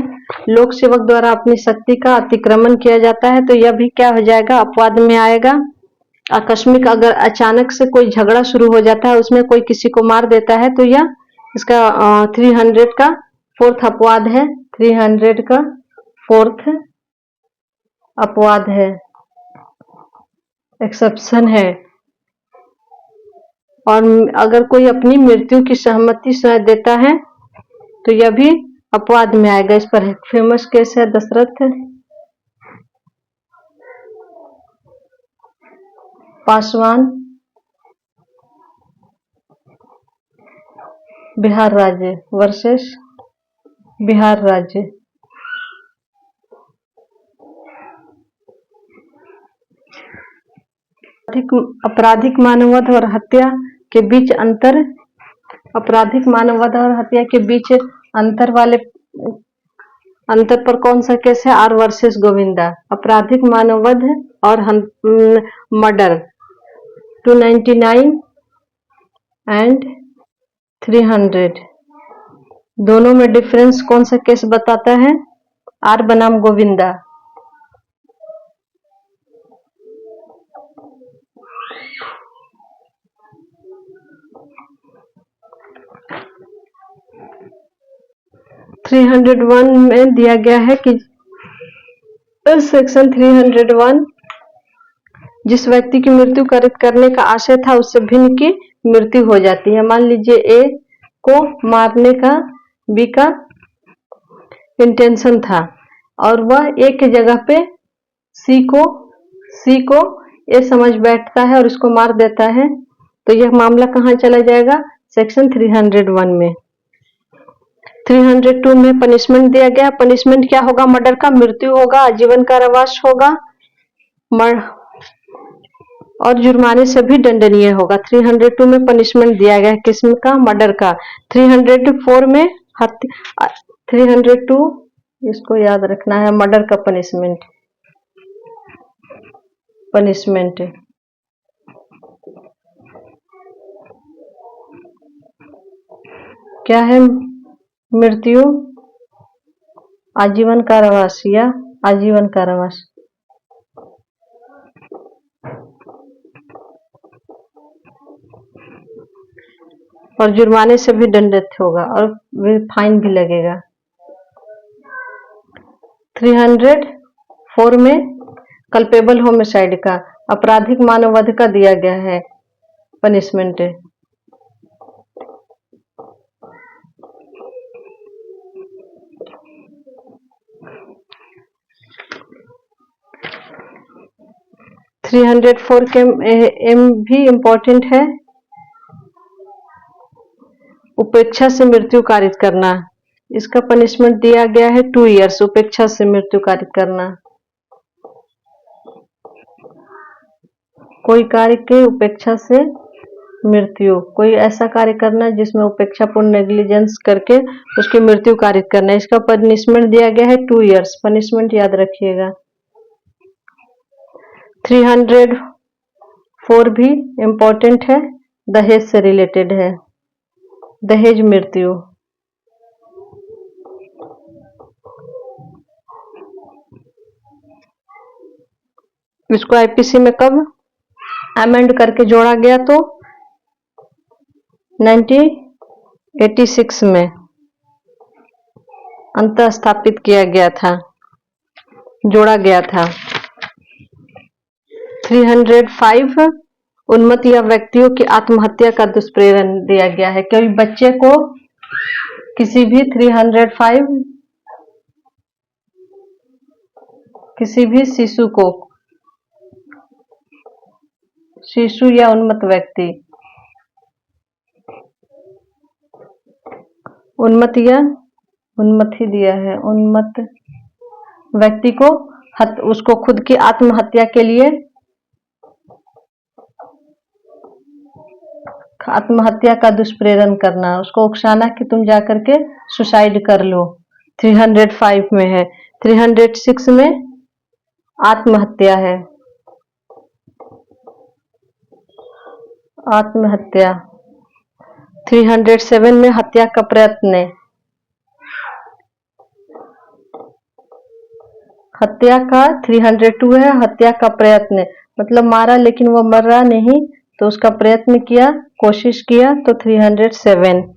लोक सेवक द्वारा अपनी शक्ति का अतिक्रमण किया जाता है तो यह भी क्या हो जाएगा, अपवाद में आएगा। आकस्मिक, अगर अचानक से कोई झगड़ा शुरू हो जाता है, उसमें कोई किसी को मार देता है तो यह इसका 300 का 4th अपवाद है। 300 का 4th अपवाद है, एक्सेप्शन है। और अगर कोई अपनी मृत्यु की सहमति से देता है तो यह भी अपवाद में आएगा। इस पर फेमस केस है दशरथ पासवान, बिहार राज्य वर्सेस बिहार राज्य। आपराधिक मानववध और हत्या के बीच अंतर, आपराधिक मानववध और हत्या के बीच अंतर पर कौन सा केस है, आर वर्सेस गोविंदा। आपराधिक मानववध और मर्डर 299 एंड 300 दोनों में डिफरेंस कौन सा केस बताता है, आर बनाम गोविंदा। (301) में दिया गया है कि सेक्शन 301 जिस व्यक्ति की मृत्यु करने का आशय था उससे भिन्न की मृत्यु हो जाती है। मान लीजिए ए को मारने का बी का इंटेंशन था और वह ए की जगह पे सी को ए समझ बैठता है और इसको मार देता है, तो यह मामला कहाँ चला जाएगा, सेक्शन 301 में। 302 में पनिशमेंट दिया गया। पनिशमेंट क्या होगा, मर्डर का मृत्यु होगा, आजीवन कारावास होगा और जुर्माने से भी दंडनीय होगा। 302 में पनिशमेंट दिया गया किस्म का, मर्डर का। 304 में 302 इसको याद रखना है, मर्डर का पनिशमेंट क्या है, मृत्यु, आजीवन कारावास या आजीवन कारावास। और जुर्माने से भी दंडित होगा और फाइन भी लगेगा। 304 में कल्पेबल होमिसाइड का, आपराधिक मानववध का दिया गया है पनिशमेंट। थ्री 304 के एम भी इम्पोर्टेंट है, उपेक्षा से मृत्यु कारित करना। इसका पनिशमेंट दिया गया है 2 इयर्स, उपेक्षा से मृत्यु कारित करना। कोई कार्य के उपेक्षा से मृत्यु, कोई ऐसा कार्य करना जिसमें उपेक्षापूर्ण नेग्लिजेंस करके उसकी मृत्यु कारित करना। इसका पनिशमेंट दिया गया है 2 इयर्स, पनिशमेंट याद रखिएगा। 304 भी इम्पोर्टेंट है, दहेज से रिलेटेड है, दहेज मृत्यु। इसको आईपीसी में कब अमेंड करके जोड़ा गया? तो 1986 में अंतः स्थापित किया गया था, जोड़ा गया था। 305 उन्मत्त या व्यक्तियों की आत्महत्या का दुष्प्रेरण दिया गया है। कोई बच्चे को किसी भी 305 किसी भी शिशु को, शिशु या उन्मत्त व्यक्ति, उन्मत्त या उन्मत्त ही दिया है, उन्मत्त व्यक्ति को उसको खुद की आत्महत्या के लिए, आत्महत्या का दुष्प्रेरण करना, उसको उकसाना कि तुम जाकर के सुसाइड कर लो, 305 में है। 306 में आत्महत्या है, आत्महत्या। 307 में हत्या का प्रयत्न, हत्या का 302 है, हत्या का प्रयत्न मतलब मारा लेकिन वो मरा नहीं तो उसका प्रयत्न किया, कोशिश किया, तो 307।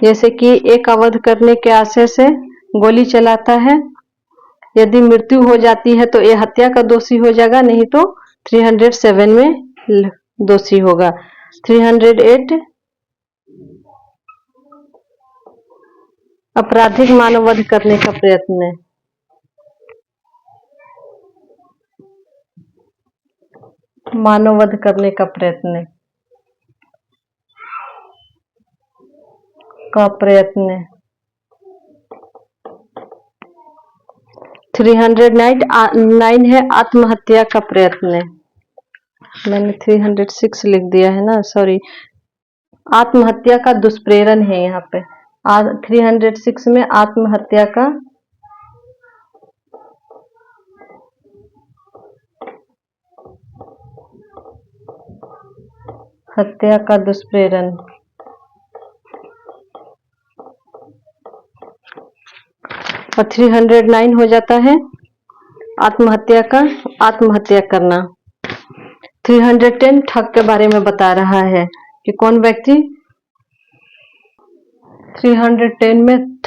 जैसे कि एक अवध करने के आशय से गोली चलाता है, यदि मृत्यु हो जाती है तो ये हत्या का दोषी हो जाएगा, नहीं तो 307 में दोषी होगा। 308 आपराधिक मानववध करने का प्रयत्न, मानववध करने का प्रयत्न, 309 है आत्महत्या का प्रयत्न, मैंने 306 लिख दिया है ना, सॉरी, आत्महत्या का दुष्प्रेरण है यहाँ पे। 306 में आत्महत्या का हत्या का दुष्प्रेरण। और 309 हो जाता है आत्महत्या का, आत्महत्या करना। 310 ठग के बारे में बता रहा है कि कौन व्यक्ति, 310 में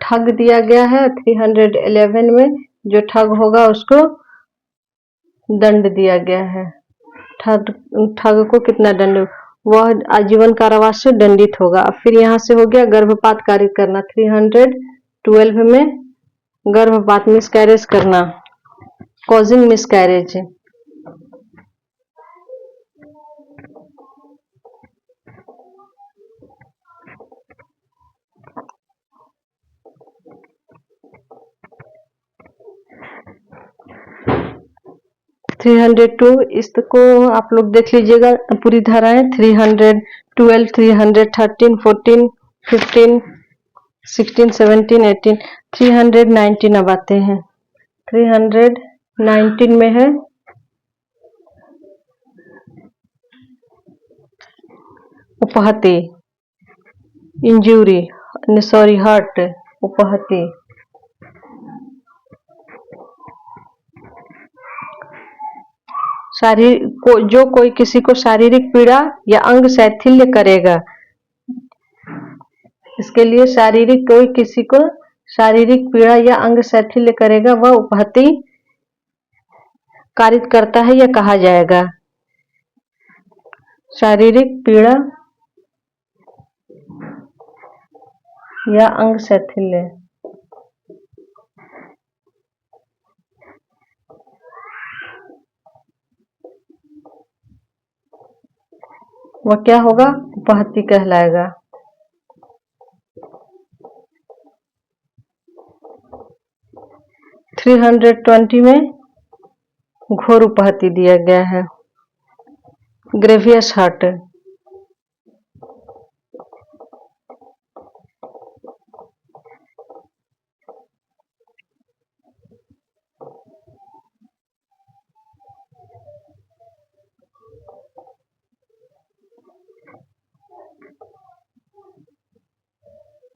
ठग दिया गया है। 311 में जो ठग होगा उसको दंड दिया गया है। ठग को कितना दंड, वह आजीवन कारावास से दंडित होगा। फिर यहाँ से हो गया गर्भपात कार्य करना। 312 में गर्भपात, मिसकैरेज करना, कॉजिंग मिसकैरेज। 302 इसको आप लोग देख लीजिएगा पूरी धाराएं। 312, 313, 14, 15, 16, 17, 18, 319 अब आते हैं। 319 में है उपहति, इंजुरी, सॉरी हर्ट, उपहति। जो कोई किसी को शारीरिक पीड़ा या अंग शैथिल्य करेगा, इसके लिए कोई किसी को शारीरिक पीड़ा या अंग शैथिल्य करेगा वह उपहति कारित करता है या कहा जाएगा। शारीरिक पीड़ा या अंग शैथिल्य, वह क्या होगा? उपहति कहलाएगा। 320 में घोर उपहति दिया गया है, ग्रेवियस हर्ट।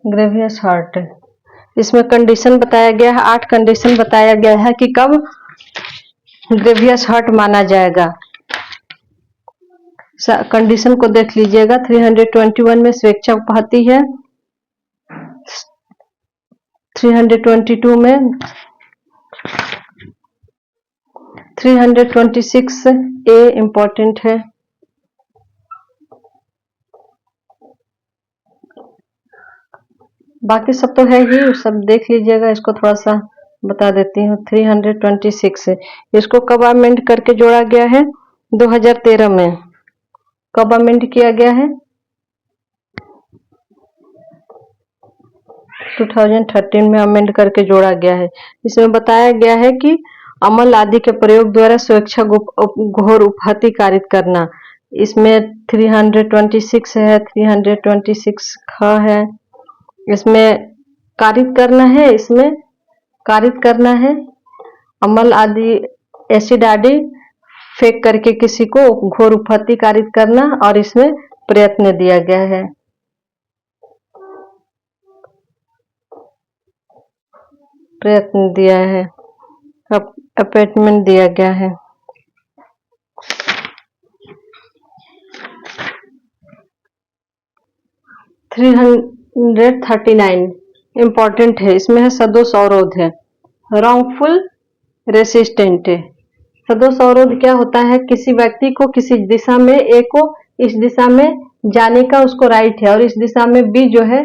ग्रेवियस हर्ट, इसमें कंडीशन बताया गया है, 8 कंडीशन बताया गया है कि कब ग्रेवियस हर्ट माना जाएगा। कंडीशन को देख लीजिएगा। 321 में स्वेच्छा उपहति है, 322 में, 326 ए इम्पोर्टेंट है, बाकी सब तो है ही, सब देख लीजिएगा। इसको थोड़ा सा बता देती हूँ। 326 इसको कब अमेंड करके जोड़ा गया है? 2013 में। कब अमेंड किया गया है? 2013 में अमेंड करके जोड़ा गया है। इसमें बताया गया है कि अमल आदि के प्रयोग द्वारा स्वेच्छा घोर उपहति कारित करना। इसमें 326 है, 326 ख है। इसमें कारित करना है, इसमें कारित करना है अमल आदि, एसिड आदि फेंक करके किसी को घोर उपहति कारित करना, और इसमें प्रयत्न दिया गया है। प्रयत्न दिया है, अपॉइंटमेंट दिया गया है। थ्री 139 इम्पोर्टेंट है, इसमें है सदोष अवरोध है, रॉन्गफुल रेसिस्टेंट है। सदोष अवरोध क्या होता है? किसी व्यक्ति को किसी दिशा में, ए को इस दिशा में जाने का उसको राइट है, और इस दिशा में बी जो है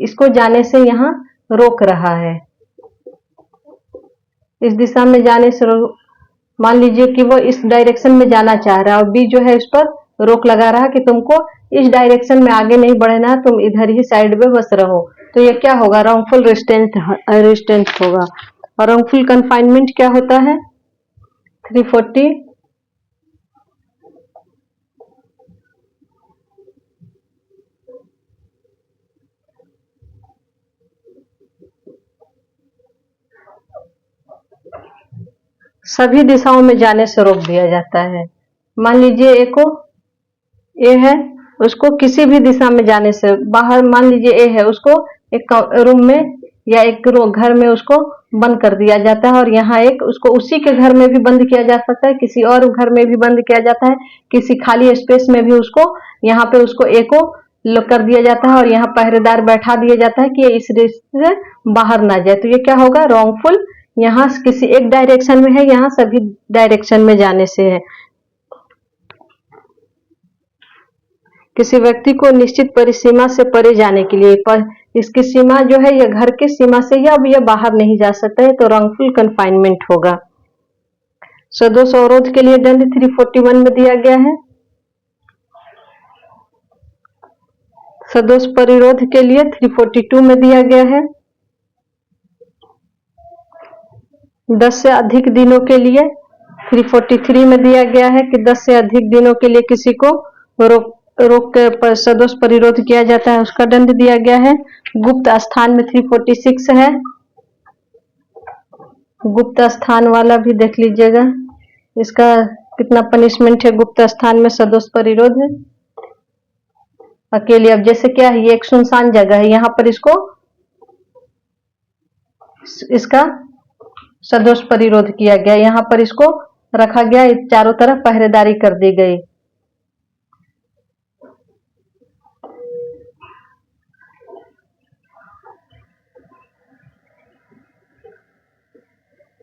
इसको जाने से यहाँ रोक रहा है। इस दिशा में जाने से मान लीजिए कि वो इस डायरेक्शन में जाना चाह रहा है, और बी जो है इस पर रोक लगा रहा है कि तुमको इस डायरेक्शन में आगे नहीं बढ़ना है, तुम इधर ही साइड में बस रहो। तो ये क्या होगा? रॉन्गफुल रेजिस्टेंस होगा। और रॉन्गफुल कन्फाइनमेंट क्या होता है? 340 सभी दिशाओं में जाने से रोक दिया जाता है। मान लीजिए ए को, ए है, उसको किसी भी दिशा में जाने से बाहर, मान लीजिए ए है, उसको एक रूम में या एक घर में उसको बंद कर दिया जाता है, और यहाँ एक उसको उसी के घर में भी बंद किया जा सकता है, किसी और घर में भी बंद किया जाता है, किसी खाली स्पेस में भी उसको यहाँ पे उसको ए को लॉक कर दिया जाता है, और यहाँ पहरेदार बैठा दिया जाता है कि ये इस रेस से बाहर ना जाए। तो ये क्या होगा? रॉन्गफुल। यहाँ किसी एक डायरेक्शन में है, यहाँ सभी डायरेक्शन में जाने से है। किसी व्यक्ति को निश्चित परिसीमा से परे जाने के लिए, पर इसकी सीमा जो है यह घर की सीमा से या अब यह बाहर नहीं जा सकता है, तो रॉन्गफुल कन्फाइनमेंट होगा। सदोष अवरोध के लिए दंड 341 में दिया गया है। सदोष परिरोध के लिए 342 में दिया गया है। 10 से अधिक दिनों के लिए 343 में दिया गया है कि 10 से अधिक दिनों के लिए किसी को रोक कर सदोष परिरोध किया जाता है, उसका दंड दिया गया है। गुप्त स्थान में 346 है। गुप्त स्थान वाला भी देख लीजिएगा, इसका कितना पनिशमेंट है। गुप्त स्थान में सदोष परिरोध है अकेले। अब जैसे क्या है, ये एक सुनसान जगह है, यहाँ पर इसका सदोष परिरोध किया गया, यहाँ पर इसको रखा गया, चारों तरफ पहरेदारी कर दी गई।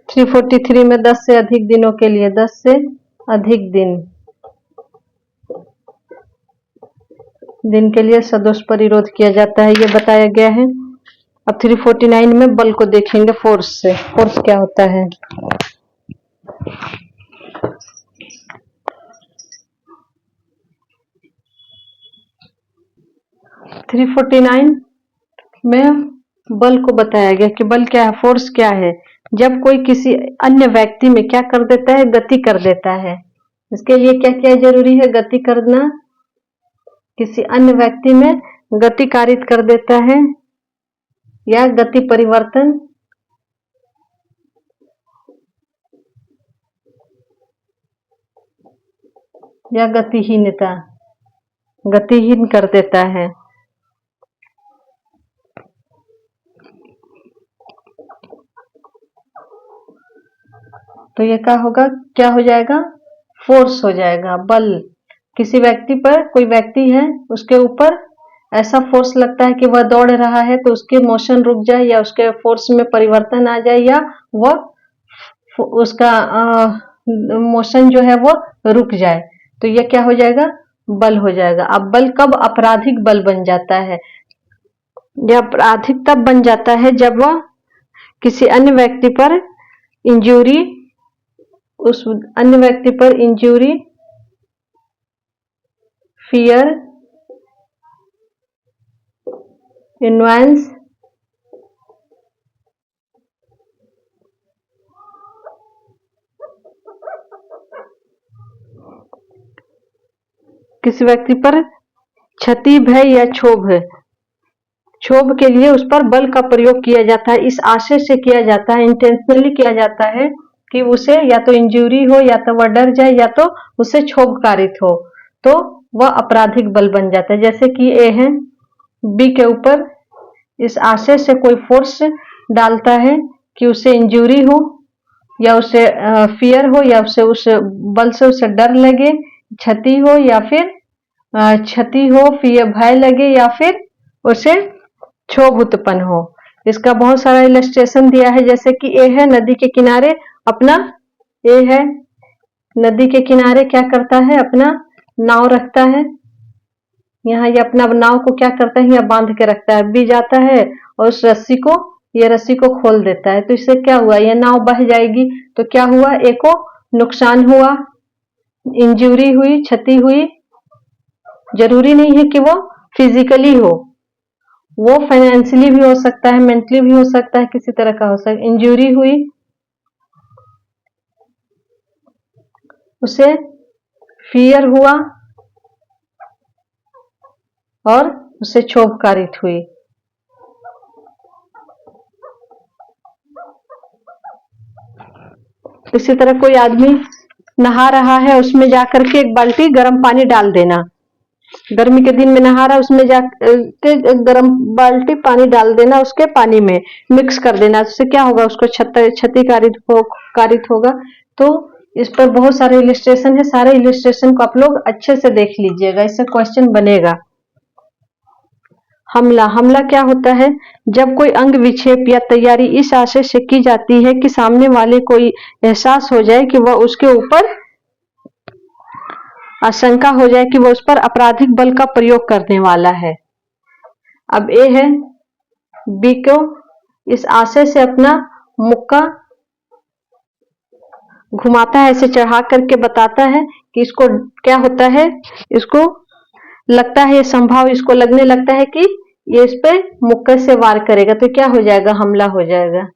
थ्री 43 में 10 से अधिक दिनों के लिए, 10 से अधिक दिन के लिए सदोष परिरोध किया जाता है, ये बताया गया है। अब 349 में बल को देखेंगे, फोर्स से। फोर्स क्या होता है? थ्री 49 में बल को बताया गया कि बल क्या है, फोर्स क्या है। जब कोई किसी अन्य व्यक्ति में क्या कर देता है, गति कर देता है। इसके लिए क्या क्या जरूरी है? गति करना, किसी अन्य व्यक्ति में गति कारित कर देता है, या गति परिवर्तन, या गतिहीनता, गतिहीन कर देता है। तो ये क्या होगा, क्या हो जाएगा? फोर्स हो जाएगा। बल, किसी व्यक्ति पर, कोई व्यक्ति है, उसके ऊपर ऐसा फोर्स लगता है कि वह दौड़ रहा है तो उसके मोशन रुक जाए, या उसके फोर्स में परिवर्तन आ जाए, या वह उसका मोशन जो है वो रुक जाए, तो यह क्या हो जाएगा? बल हो जाएगा। अब बल कब आपराधिक बल बन जाता है? यह आपराधिक तब बन जाता है जब वह किसी अन्य व्यक्ति पर इंजरी, उस अन्य व्यक्ति पर इंजरी, फियर, इन्वेंस, किसी व्यक्ति पर क्षति, भय या क्षोभ है, क्षोभ के लिए उस पर बल का प्रयोग किया जाता है। इस आशय से किया जाता है, इंटेंशनली किया जाता है कि उसे या तो इंजरी हो, या तो वह डर जाए, या तो उसे क्षोभ कारित हो, तो वह आपराधिक बल बन जाता है। जैसे कि ए है, बी के ऊपर इस आशय से कोई फोर्स डालता है कि उसे इंजरी हो, या उसे फियर हो, या उसे उस बल से उसे डर लगे, क्षति हो, या फिर क्षति हो, फिर भय लगे, या फिर उसे क्षोभ उत्पन्न हो। इसका बहुत सारा इलस्ट्रेशन दिया है। जैसे कि ए है, नदी के किनारे अपना, ए है, नदी के किनारे क्या करता है, अपना नाव रखता है। यहाँ ये अपना नाव को क्या करता है, यहाँ बांध के रखता है। बी जाता है और उस रस्सी को, ये रस्सी को खोल देता है, तो इससे क्या हुआ, यह नाव बह जाएगी। तो क्या हुआ, ए को नुकसान हुआ, इंजरी हुई, क्षति हुई। जरूरी नहीं है कि वो फिजिकली हो, वो फाइनेंशियली भी हो सकता है, मेंटली भी हो सकता है, किसी तरह का हो सकता है। इंजरी हुई, उसे फियर हुआ और उसे क्षोभ कारित हुई। इसी तरह कोई आदमी नहा रहा है, उसमें जाकर के एक बाल्टी गर्म पानी डाल देना। गर्मी के दिन में नहा रहा है, उसमें जाके गर्म बाल्टी पानी डाल देना, उसके पानी में मिक्स कर देना। उससे क्या होगा, उसको क्षति कारित होगा। तो इस पर बहुत सारे इलिस्ट्रेशन है, सारे इलिस्ट्रेशन को आप लोग अच्छे से देख लीजिएगा, इससे क्वेश्चन बनेगा। हमला, हमला क्या होता है, जब कोई अंग विक्षेप या तैयारी इस आशय से की जाती है कि सामने वाले को एहसास हो जाए कि वह उसके ऊपर, आशंका हो जाए कि वह उस पर आपराधिक बल का प्रयोग करने वाला है। अब ए है, बी को इस आशय से अपना मुक्का घुमाता है, ऐसे चढ़ा करके बताता है कि इसको क्या होता है, इसको लगता है, ये संभाव इसको लगने लगता है कि ये इस पे मुक्के से वार करेगा, तो क्या हो जाएगा, हमला हो जाएगा।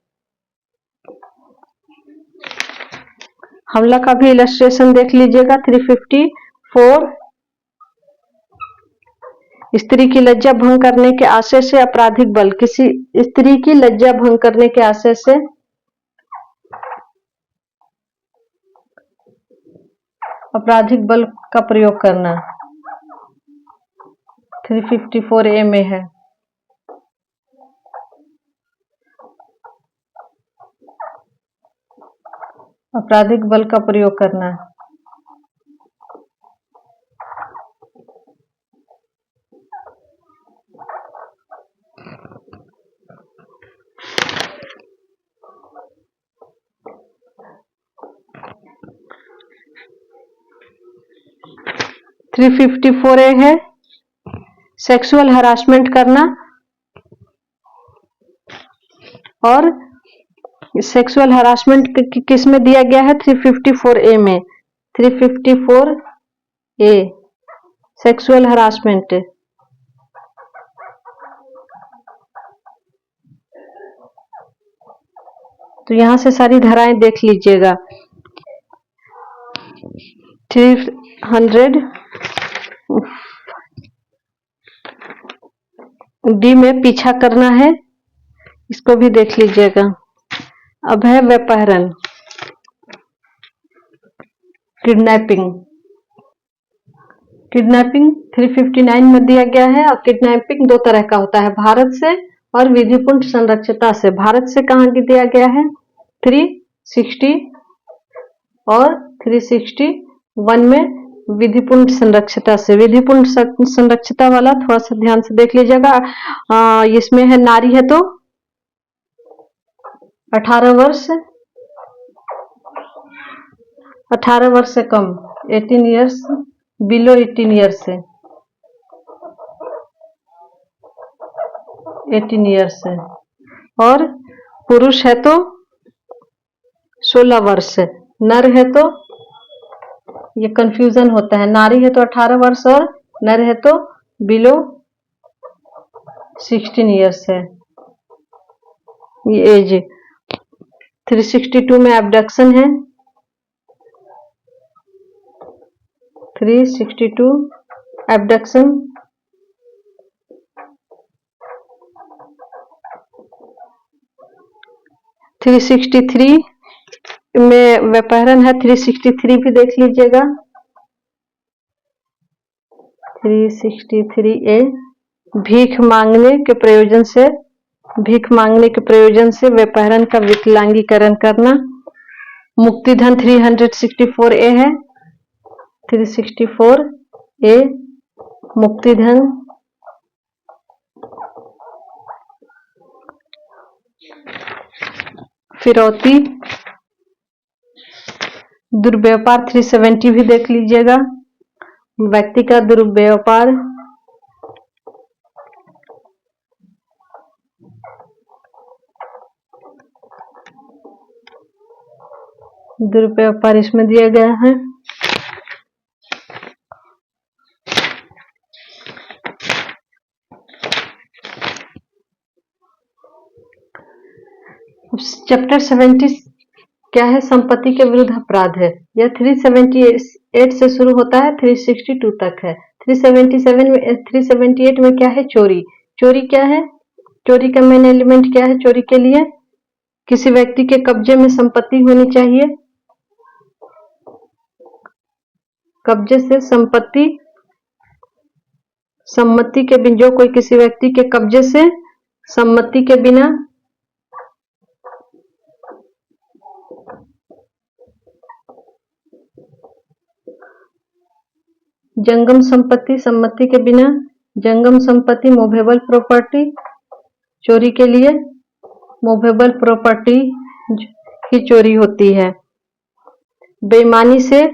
हमला का भी इलस्ट्रेशन देख लीजिएगा। 354, स्त्री की लज्जा भंग करने के आशय से आपराधिक बल, किसी स्त्री की लज्जा भंग करने के आशय से आपराधिक बल का प्रयोग करना 354A में है। आपराधिक बल का प्रयोग करना। 354A है सेक्सुअल हरासमेंट करना, और सेक्सुअल हरासमेंट किस में दिया गया है? 354A में। 354A sexual harassment. तो यहां से सारी धाराएं देख लीजिएगा। 300 डी में पीछा करना है, इसको भी देख लीजिएगा। अब है व्यापहरण, किडनैपिंग। किडनैपिंग 359 में दिया गया है। और किडनैपिंग दो तरह का होता है, भारत से और विधिपूर्ण संरक्षता से। भारत से कहाँ दिया गया है? 360 और 361 में विधिपूर्ण संरक्षता से। विधिपूर्ण संरक्षता वाला थोड़ा सा ध्यान से देख लीजिएगा। इसमें है नारी है तो 18 वर्ष, 18 वर्ष से कम, 18 ईयर्स, बिलो 18 ईयर्स से, 18 ईयर्स से। और पुरुष है तो 16 वर्ष से। नर है तो, ये कंफ्यूजन होता है, नारी है तो 18 वर्ष और नर है तो बिलो 16 ईयर्स है ये एज। 362 में एब्डक्शन है। 362 एब्डक्शन। 363 में व्यापहरण है। 363 भी देख लीजिएगा। 363A भीख मांगने के प्रयोजन से, भीख मांगने के प्रयोजन से व्यापहरण का विकलांगीकरण करना। मुक्तिधन 364A है। 364A मुक्तिधन। फिरौती। दुर्व्यापार 370 भी देख लीजिएगा। व्यक्ति का दुर्व्यापार। दुर्व्यापार इसमें दिया गया है। चैप्टर 70 क्या है? संपत्ति के विरुद्ध अपराध है। यह 378 से शुरू होता है, 362 तक है। 377 में 378 में क्या है? चोरी। चोरी क्या है? चोरी का मेन एलिमेंट क्या है? चोरी के लिए किसी व्यक्ति के कब्जे में संपत्ति होनी चाहिए। कब्जे से संपत्ति, सम्मति के बिना, जो कोई किसी व्यक्ति के कब्जे से सम्मति के बिना जंगम संपत्ति, सम्मति के बिना जंगम संपत्ति, मूवेबल प्रॉपर्टी। चोरी के लिए मूवेबल प्रॉपर्टी की चोरी होती है। बेईमानी से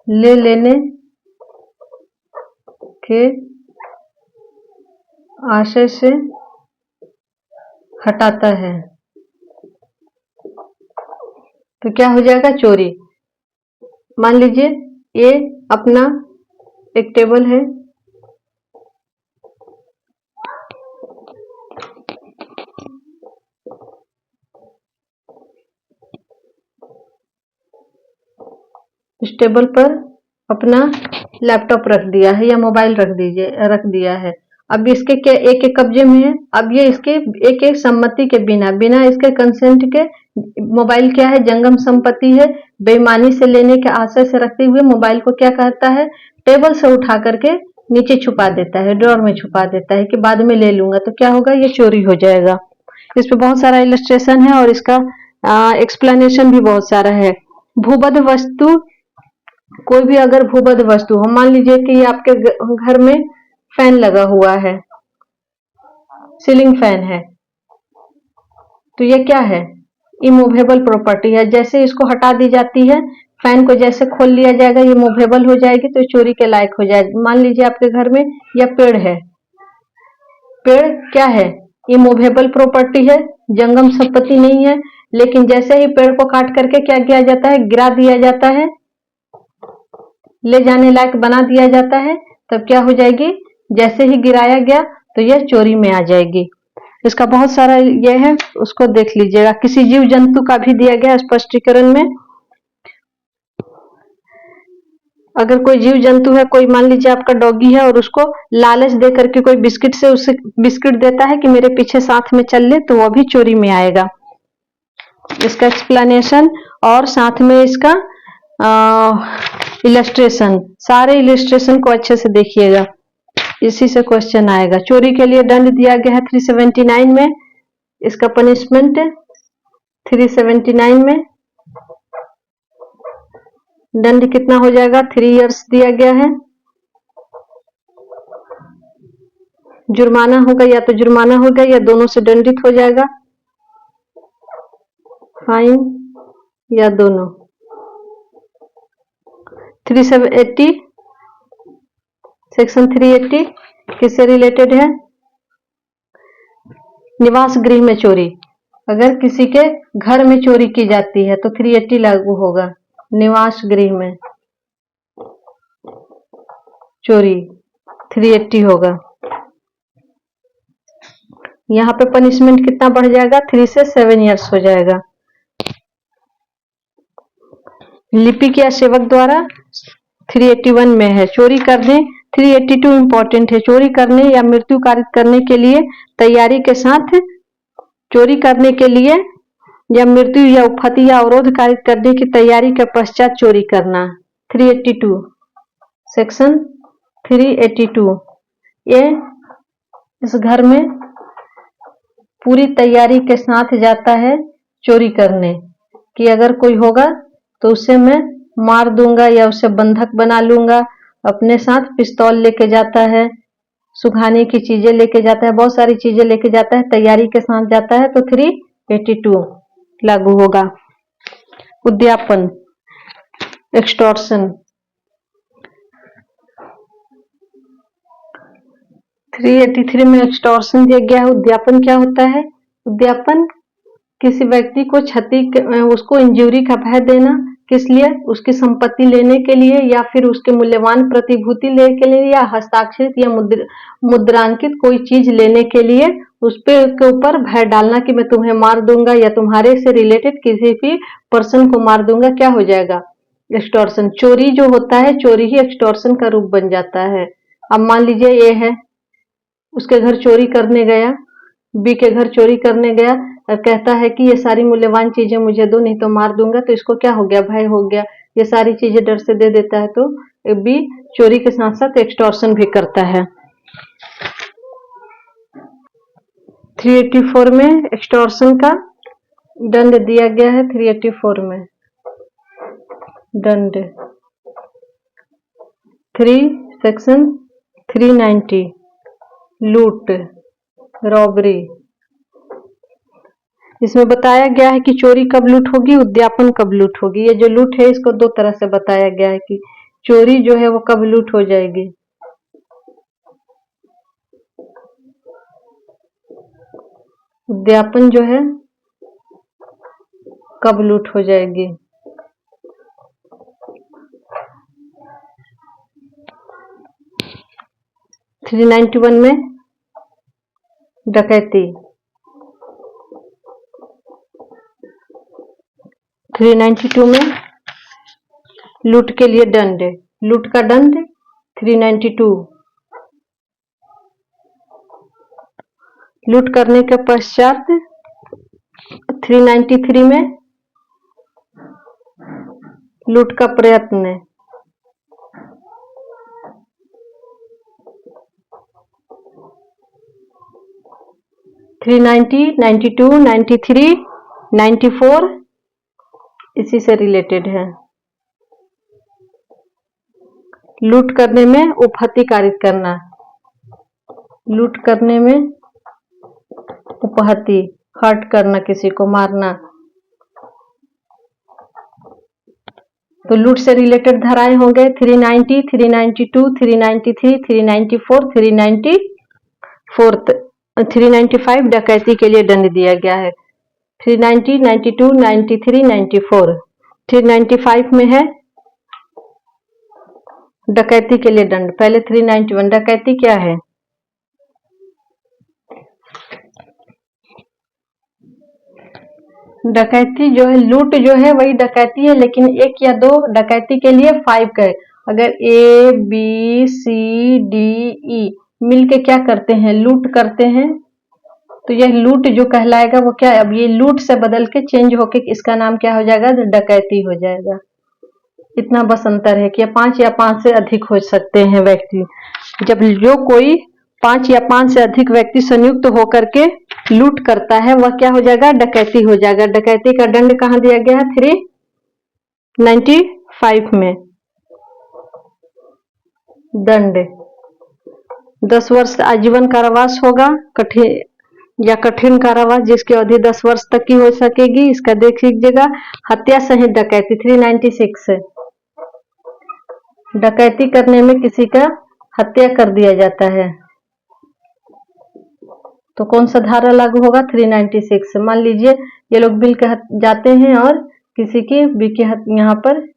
ले लेने के आशय से हटाता है, तो क्या हो जाएगा? चोरी। मान लीजिए ये अपना एक टेबल है, इस टेबल पर अपना लैपटॉप रख दिया है या मोबाइल रख दिया है। अब इसके क्या एक एक कब्जे में है। अब ये इसके एक एक सम्मति के बिना, बिना इसके कंसेंट के, मोबाइल क्या है? जंगम संपत्ति है। बेईमानी से लेने के आशय से रखते हुए मोबाइल को क्या कहता है? टेबल से उठा करके नीचे छुपा देता है, ड्रॉर में छुपा देता है कि बाद में ले लूंगा, तो क्या होगा, ये चोरी हो जाएगा। इस पे बहुत सारा इलस्ट्रेशन है और इसका एक्सप्लेनेशन भी बहुत सारा है। भूबद्ध वस्तु, कोई भी अगर भूबद्ध वस्तु हो, मान लीजिए कि ये आपके घर में फैन लगा हुआ है, सीलिंग फैन है, तो ये क्या है, इमूवेबल प्रॉपर्टी है। जैसे इसको हटा दी जाती है, फैन को जैसे खोल लिया जाएगा, ये मूवेबल हो जाएगी, तो चोरी के लायक हो जाएगी। मान लीजिए आपके घर में यह पेड़ है, पेड़ क्या है, इमूवेबल प्रॉपर्टी है, जंगम संपत्ति नहीं है, लेकिन जैसे ही पेड़ को काट करके क्या किया जाता है, गिरा दिया जाता है, ले जाने लायक बना दिया जाता है, तब क्या हो जाएगी, जैसे ही गिराया गया तो यह चोरी में आ जाएगी। इसका बहुत सारा यह है, उसको देख लीजिएगा। किसी जीव जंतु का भी दिया गया स्पष्टीकरण में। अगर कोई जीव जंतु है, कोई मान लीजिए आपका डॉगी है और उसको लालच दे करके कोई बिस्किट से उसे बिस्किट देता है कि मेरे पीछे साथ में चल ले, तो वो भी चोरी में आएगा। इसका एक्सप्लेनेशन और साथ में इसका इलस्ट्रेशन, सारे इलस्ट्रेशन को अच्छे से देखिएगा, इसी से क्वेश्चन आएगा। चोरी के लिए दंड दिया गया है 379 में। इसका पनिशमेंट 379 में दंड कितना हो जाएगा, 3 इयर्स दिया गया है। जुर्माना होगा, या तो जुर्माना होगा या दोनों से दंडित हो जाएगा, फाइन या दोनों। 380 सेक्शन 380 किससे रिलेटेड है, निवास गृह में चोरी। अगर किसी के घर में चोरी की जाती है तो 380 लागू होगा। निवास गृह में चोरी 380 होगा। यहाँ पे पनिशमेंट कितना बढ़ जाएगा, 3 से 7 इयर्स हो जाएगा। लिपिक या सेवक द्वारा 381 में है। चोरी करने 382 इंपॉर्टेंट है। चोरी करने या मृत्यु कारित करने के लिए तैयारी के साथ, चोरी करने के लिए या मृत्यु या उपहति या अवरोध कारित करने की तैयारी के पश्चात चोरी करना। 382 सेक्शन 382 ये इस घर में पूरी तैयारी के साथ जाता है चोरी करने, कि अगर कोई होगा तो उसे मैं मार दूंगा या उसे बंधक बना लूंगा। अपने साथ पिस्तौल लेके जाता है, सुखाने की चीजें लेके जाता है, बहुत सारी चीजें लेके जाता है, तैयारी के साथ जाता है, तो 382 लागू होगा। उद्यापन एक्सटॉर्शन 383 में एक्सटॉर्शन दिया गया है। उद्यापन क्या होता है, उद्यापन किसी व्यक्ति को उसको इंजरी का भय देना, किस लिए, उसकी संपत्ति लेने के लिए या फिर उसके मूल्यवान प्रतिभूति लेने के लिए, या हस्ताक्षरित या मुद्रांकित कोई चीज लेने के लिए उस पे के ऊपर भय डालना कि मैं तुम्हें मार दूंगा या तुम्हारे से रिलेटेड किसी भी पर्सन को मार दूंगा, क्या हो जाएगा, एक्सटॉर्शन। चोरी जो होता है, चोरी ही एक्सटॉर्शन का रूप बन जाता है। अब मान लीजिए ये है, उसके घर चोरी करने गया, बी के घर चोरी करने गया और कहता है कि ये सारी मूल्यवान चीजें मुझे दो नहीं तो मार दूंगा, तो इसको क्या हो गया, भय हो गया, ये सारी चीजें डर से दे देता है, तो बी चोरी के साथ साथ एक्सटॉर्शन भी करता है। 384 में एक्सटॉर्शन का दंड दिया गया है। 384 में दंड 3 सेक्शन 390 लूट, रॉबरी। इसमें बताया गया है कि चोरी कब लूट होगी, उद्यापन कब लूट होगी। ये जो लूट है इसको दो तरह से बताया गया है कि चोरी जो है वो कब लूट हो जाएगी। उद्यापन जो है कब लूट हो जाएगी। थ्री 391 में डकैती, 392 में लूट के लिए दंड, लूट का दंड 392। लूट करने के पश्चात 393 में लूट का प्रयत्न, 390, 92, 93, 94 इसी से रिलेटेड है। लूट करने में उपहति कारित करना, लूट करने में उपहति, हर्ट करना, किसी को मारना। तो लूट से रिलेटेड धाराएं होंगे 390, 392, 393, 394, 395 डकैती के लिए दंड दिया गया है। 390, 92, 93, 94। 395 में है डकैती के लिए दंड। पहले 391 डकैती क्या है? डकैती जो है, लूट जो है वही डकैती है, लेकिन एक या दो डकैती के लिए 5 का है। अगर A B C D E मिलके क्या करते हैं? लूट करते हैं, तो यह लूट जो कहलाएगा वो क्या है? अब ये लूट से बदल के चेंज होके इसका नाम क्या हो जाएगा? डकैती हो जाएगा। इतना बस अंतर है कि 5 या 5 से अधिक हो सकते हैं व्यक्ति। जब जो कोई 5 या 5 से अधिक व्यक्ति संयुक्त होकर के लूट करता है वह क्या हो जाएगा? डकैती हो जाएगा। डकैती का दंड कहाँ दिया गया है? 395 में। दंड 10 वर्ष आजीवन कारावास होगा, कठिन कारावास जिसकी अवधि 10 वर्ष तक की हो सकेगी। इसका देख लीजिएगा। हत्या सहित डकैती 396 है। डकैती करने में किसी का हत्या कर दिया जाता है तो कौन सा धारा लागू होगा? 396। मान लीजिए ये लोग मिल के जाते हैं और किसी की बी की यहाँ पर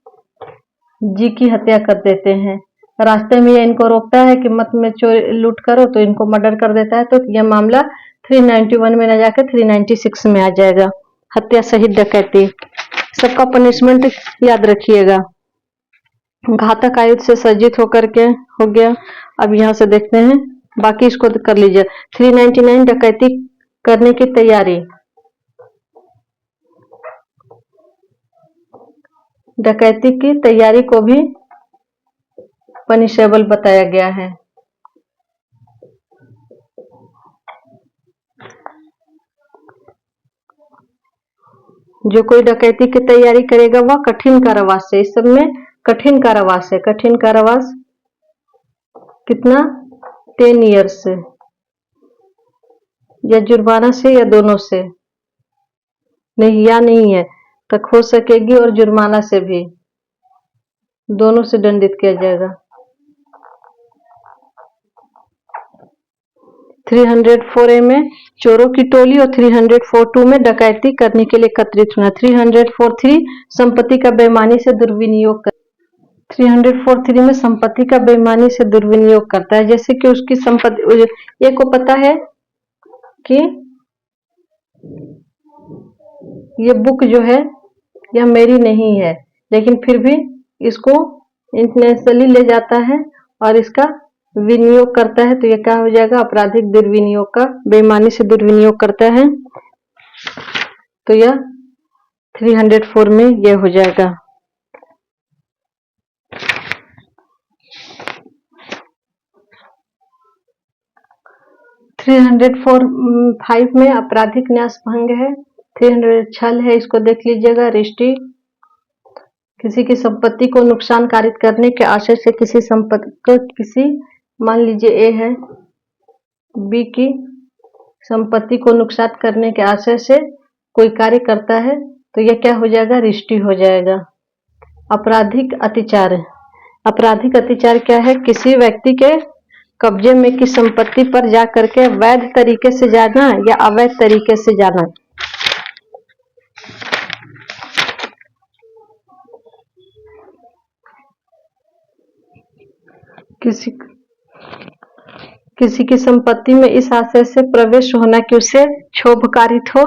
जी की हत्या कर देते हैं। रास्ते में ये इनको रोकता है कि मत में चोरी लूट करो, तो इनको मर्डर कर देता है। तो यह मामला 391 में न जाकर 396 में आ जाएगा। हत्या सहित डकैती। सबका पनिशमेंट याद रखिएगा। घातक आयुध से सज्जित होकर के हो गया। अब यहाँ से देखते हैं, बाकी इसको कर लीजिए। 399 डकैती करने की तैयारी। डकैती की तैयारी को भी पनिशेबल बताया गया है। जो कोई डकैती की तैयारी करेगा वह कठिन कारावास से, इस सब में कठिन कारावास है। कठिन कारावास कितना? 10 ईयर्स से, या जुर्माना से या दोनों से नहीं, या नहीं है तक हो सकेगी, और जुर्माना से भी, दोनों से दंडित किया जाएगा। 304A में चोरों की टोली और 304(2) में डकैती करने के लिए एकत्रित होना। 304(3) संपत्ति का बेईमानी से दुर्विनियोग कर। 304(3) में संपत्ति का बेईमानी से दुर्विनियोग करता है। जैसे कि उसकी संपत्ति, ये को पता है कि ये बुक जो है यह मेरी नहीं है, लेकिन फिर भी इसको इंटरनेशनली ले जाता है और इसका विनियोग करता है, तो यह क्या हो जाएगा? आपराधिक दुर्विनियोग का, बेईमानी से दुर्विनियोग करता है, तो यह 304 में यह हो जाएगा। 304(5) में आपराधिक न्यास भंग है। 300 छल है, इसको देख लीजिएगा। रिष्टि किसी की संपत्ति को नुकसान कारित करने के आशय से किसी मान लीजिए ए है, बी की संपत्ति को नुकसान करने के आशय से कोई कार्य करता है, तो यह क्या हो जाएगा? रिष्टि हो जाएगा। आपराधिक अत्याचार। आपराधिक अत्याचार क्या है? किसी व्यक्ति के कब्जे में की संपत्ति पर जा करके वैध तरीके से जाना या अवैध तरीके से जाना। किसी की संपत्ति में इस आशय से प्रवेश होना कि उसे क्षोभ कारित हो,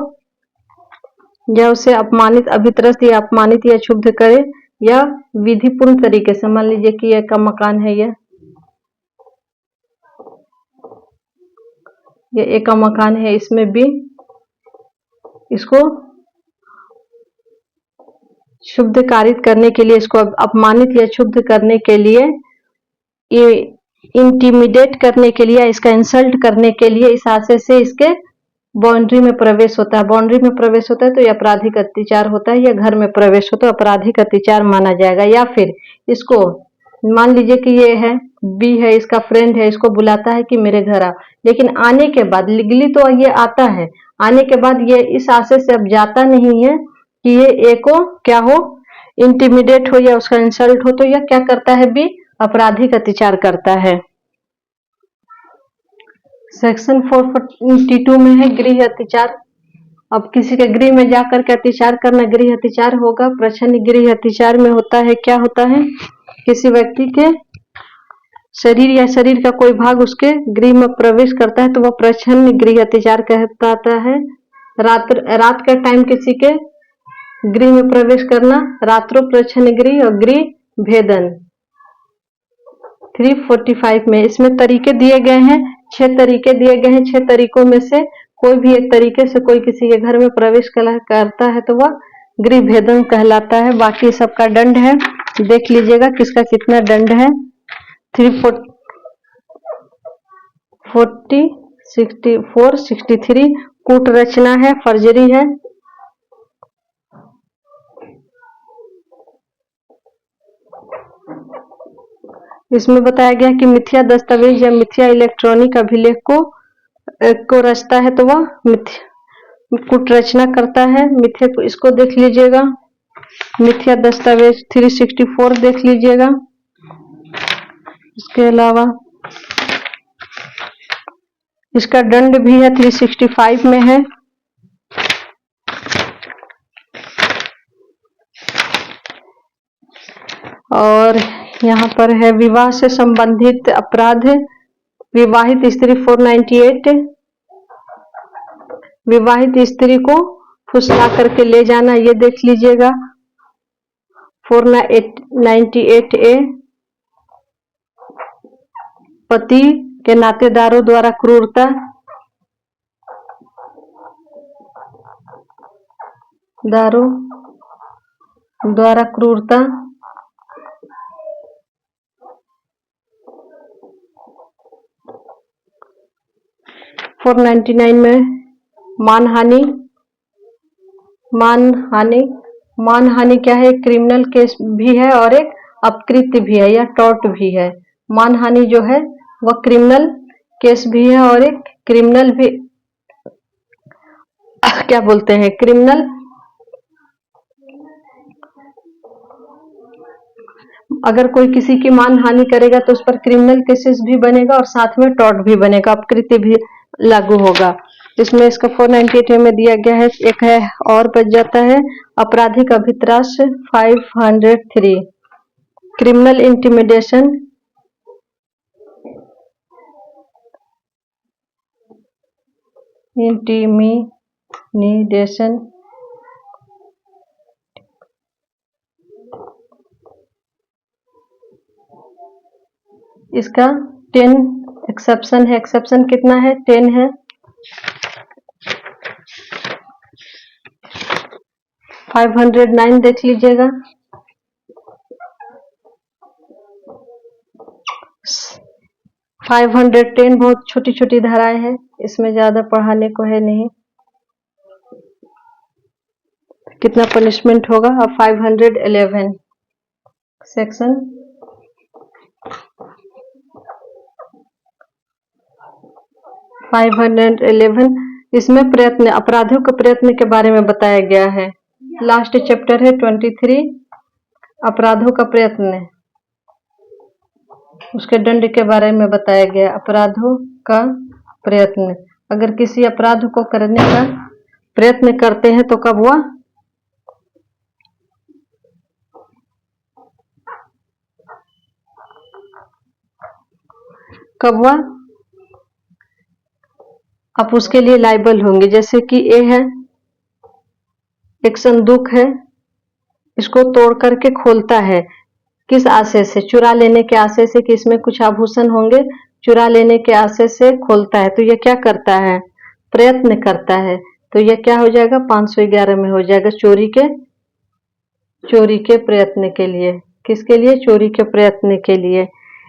या उसे अपमानित, अभित्रस्त या अपमानित या क्षुब्ध करे, या विधिपूर्ण तरीके से। मान लीजिए कि यह का मकान है, यह एक का मकान है, इसमें भी इसको क्षुब्ध कारित करने के लिए, इसको अपमानित या क्षुब्ध करने के लिए, ये इंटिमिडेट करने के लिए, इसका इंसल्ट करने के लिए इस आशय से इसके बाउंड्री में प्रवेश होता है, बाउंड्री में प्रवेश होता है तो ये आपराधिक अत्याचार होता है, या घर में प्रवेश हो तो आपराधिक अत्याचार माना जाएगा। या फिर इसको मान लीजिए कि ये है बी है, इसका फ्रेंड है, इसको बुलाता है कि मेरे घर आ, लेकिन आने के बाद लीगली तो ये आता है, आने के बाद ये इस आशय से अब जाता नहीं है कि ये ए को क्या हो, इंटिमिडेट हो या उसका इंसल्ट हो, तो यह क्या करता है, बी आपराधिक अत्याचार करता है। सेक्शन 442 में है गृह अत्याचार। अब किसी के गृह में जाकर के अत्याचार करना गृह अत्याचार होगा। प्रच्छन्न गृह अत्याचार में होता है, क्या होता है, किसी व्यक्ति के शरीर या शरीर का कोई भाग उसके गृह में प्रवेश करता है तो वह प्रच्छन्न गृह अत्याचार कहलाता है। रात के टाइम किसी के गृह में प्रवेश करना रात्रो प्रच्छन्न गृह और गृह भेदन 345 में। इसमें तरीके दिए गए हैं, 6 तरीके दिए गए हैं। 6 तरीकों में से कोई भी एक तरीके से कोई किसी के घर में प्रवेश करता है तो वह गृह भेदन कहलाता है। बाकी सबका दंड है, देख लीजिएगा किसका कितना दंड है। 340, 64, 63 कूट रचना है, फर्जरी है। इसमें बताया गया कि मिथ्या दस्तावेज या मिथ्या इलेक्ट्रॉनिक अभिलेख को रचता है तो वह मिथ्या कूट रचना करता है। मिथ्या को इसको देख लीजिएगा, मिथ्या दस्तावेज 364 देख लीजिएगा। इसके अलावा इसका दंड भी है, 365 में है। और यहाँ पर है विवाह से संबंधित अपराध, विवाहित स्त्री 498, विवाहित स्त्री को फुसला करके ले जाना, ये देख लीजिएगा 498A। पति के नातेदारों द्वारा क्रूरता, द्वारा क्रूरता, 499 में मानहानि। मानहानि क्या है, क्रिमिनल केस भी है और एक अपकृत्य भी है या टॉर्ट भी है। मानहानि जो है वह क्रिमिनल केस भी है और एक क्रिमिनल भी क्या बोलते हैं, क्रिमिनल, अगर कोई किसी की मानहानि करेगा तो उस पर क्रिमिनल केसेस भी बनेगा और साथ में टॉर्ट भी बनेगा, अपकृत्य भी लागू होगा। इसमें इसका 498 में दिया गया है। एक है और बच जाता है आपराधिक अभित्रास 503, क्रिमिनल इंटिमिडेशन, इसका 10 एक्सेप्शन है। एक्सेप्शन कितना है, 10 है। 509 देख लीजिएगा। 510 बहुत छोटी छोटी धाराएं हैं, इसमें ज्यादा पढ़ाने को है नहीं। कितना पनिशमेंट होगा, अब 511 सेक्शन 511, इसमें प्रयत्न, अपराधों के प्रयत्न के बारे में बताया गया है। लास्ट चैप्टर है 23, अपराधों का प्रयत्न, उसके दंड के बारे में बताया गया। अपराधों का प्रयत्न, अगर किसी अपराध को करने का प्रयत्न करते हैं तो कब वह आप उसके लिए लायबल होंगे। जैसे कि ए है, एक संदूक है, इसको तोड़ करके खोलता है, किस आशय से, चुरा लेने के आशय से कि इसमें कुछ आभूषण होंगे, चुरा लेने के आशय से खोलता है तो यह क्या करता है, प्रयत्न करता है। तो यह क्या हो जाएगा, 511 में हो जाएगा, चोरी के प्रयत्न के लिए। किसके लिए, चोरी के प्रयत्न के लिए।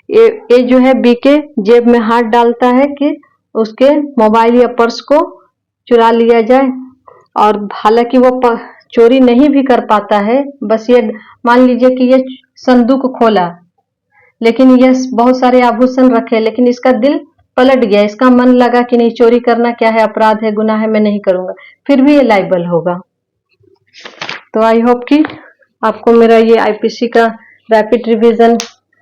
ए जो है बी के जेब में हाथ डालता है कि उसके मोबाइल या पर्स को चुरा लिया जाए। और हालांकि वो चोरी नहीं भी कर पाता है, बस ये मान लीजिए कि ये संदूक खोला, लेकिन ये बहुत सारे आभूषण रखे, लेकिन इसका दिल पलट गया, इसका मन लगा कि नहीं, चोरी करना क्या है, अपराध है, गुनाह है, मैं नहीं करूंगा, फिर भी ये लाइबल होगा। तो आई होप कि आपको मेरा ये आईपीसी का रैपिड रिवीजन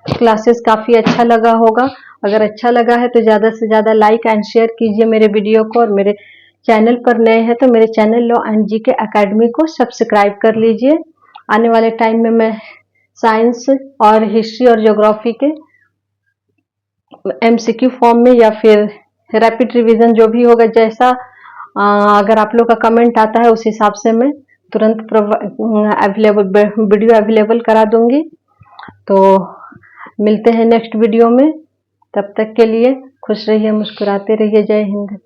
क्लासेस काफी अच्छा लगा होगा। अगर अच्छा लगा है तो ज्यादा से ज्यादा लाइक एंड शेयर कीजिए मेरे वीडियो को, और मेरे चैनल पर नए हैं तो मेरे channel law and GK academy को सब्सक्राइब कर लीजिए। आने वाले टाइम में मैं साइंस और हिस्ट्री और ज्योग्राफी के एमसीक्यू फॉर्म में या फिर रैपिड रिवीजन जो भी होगा, जैसा अगर आप लोग का कमेंट आता है उस हिसाब से मैं तुरंत वीडियो अवेलेबल करा दूंगी। तो मिलते हैं नेक्स्ट वीडियो में, तब तक के लिए खुश रहिए, मुस्कुराते रहिए। जय हिंद।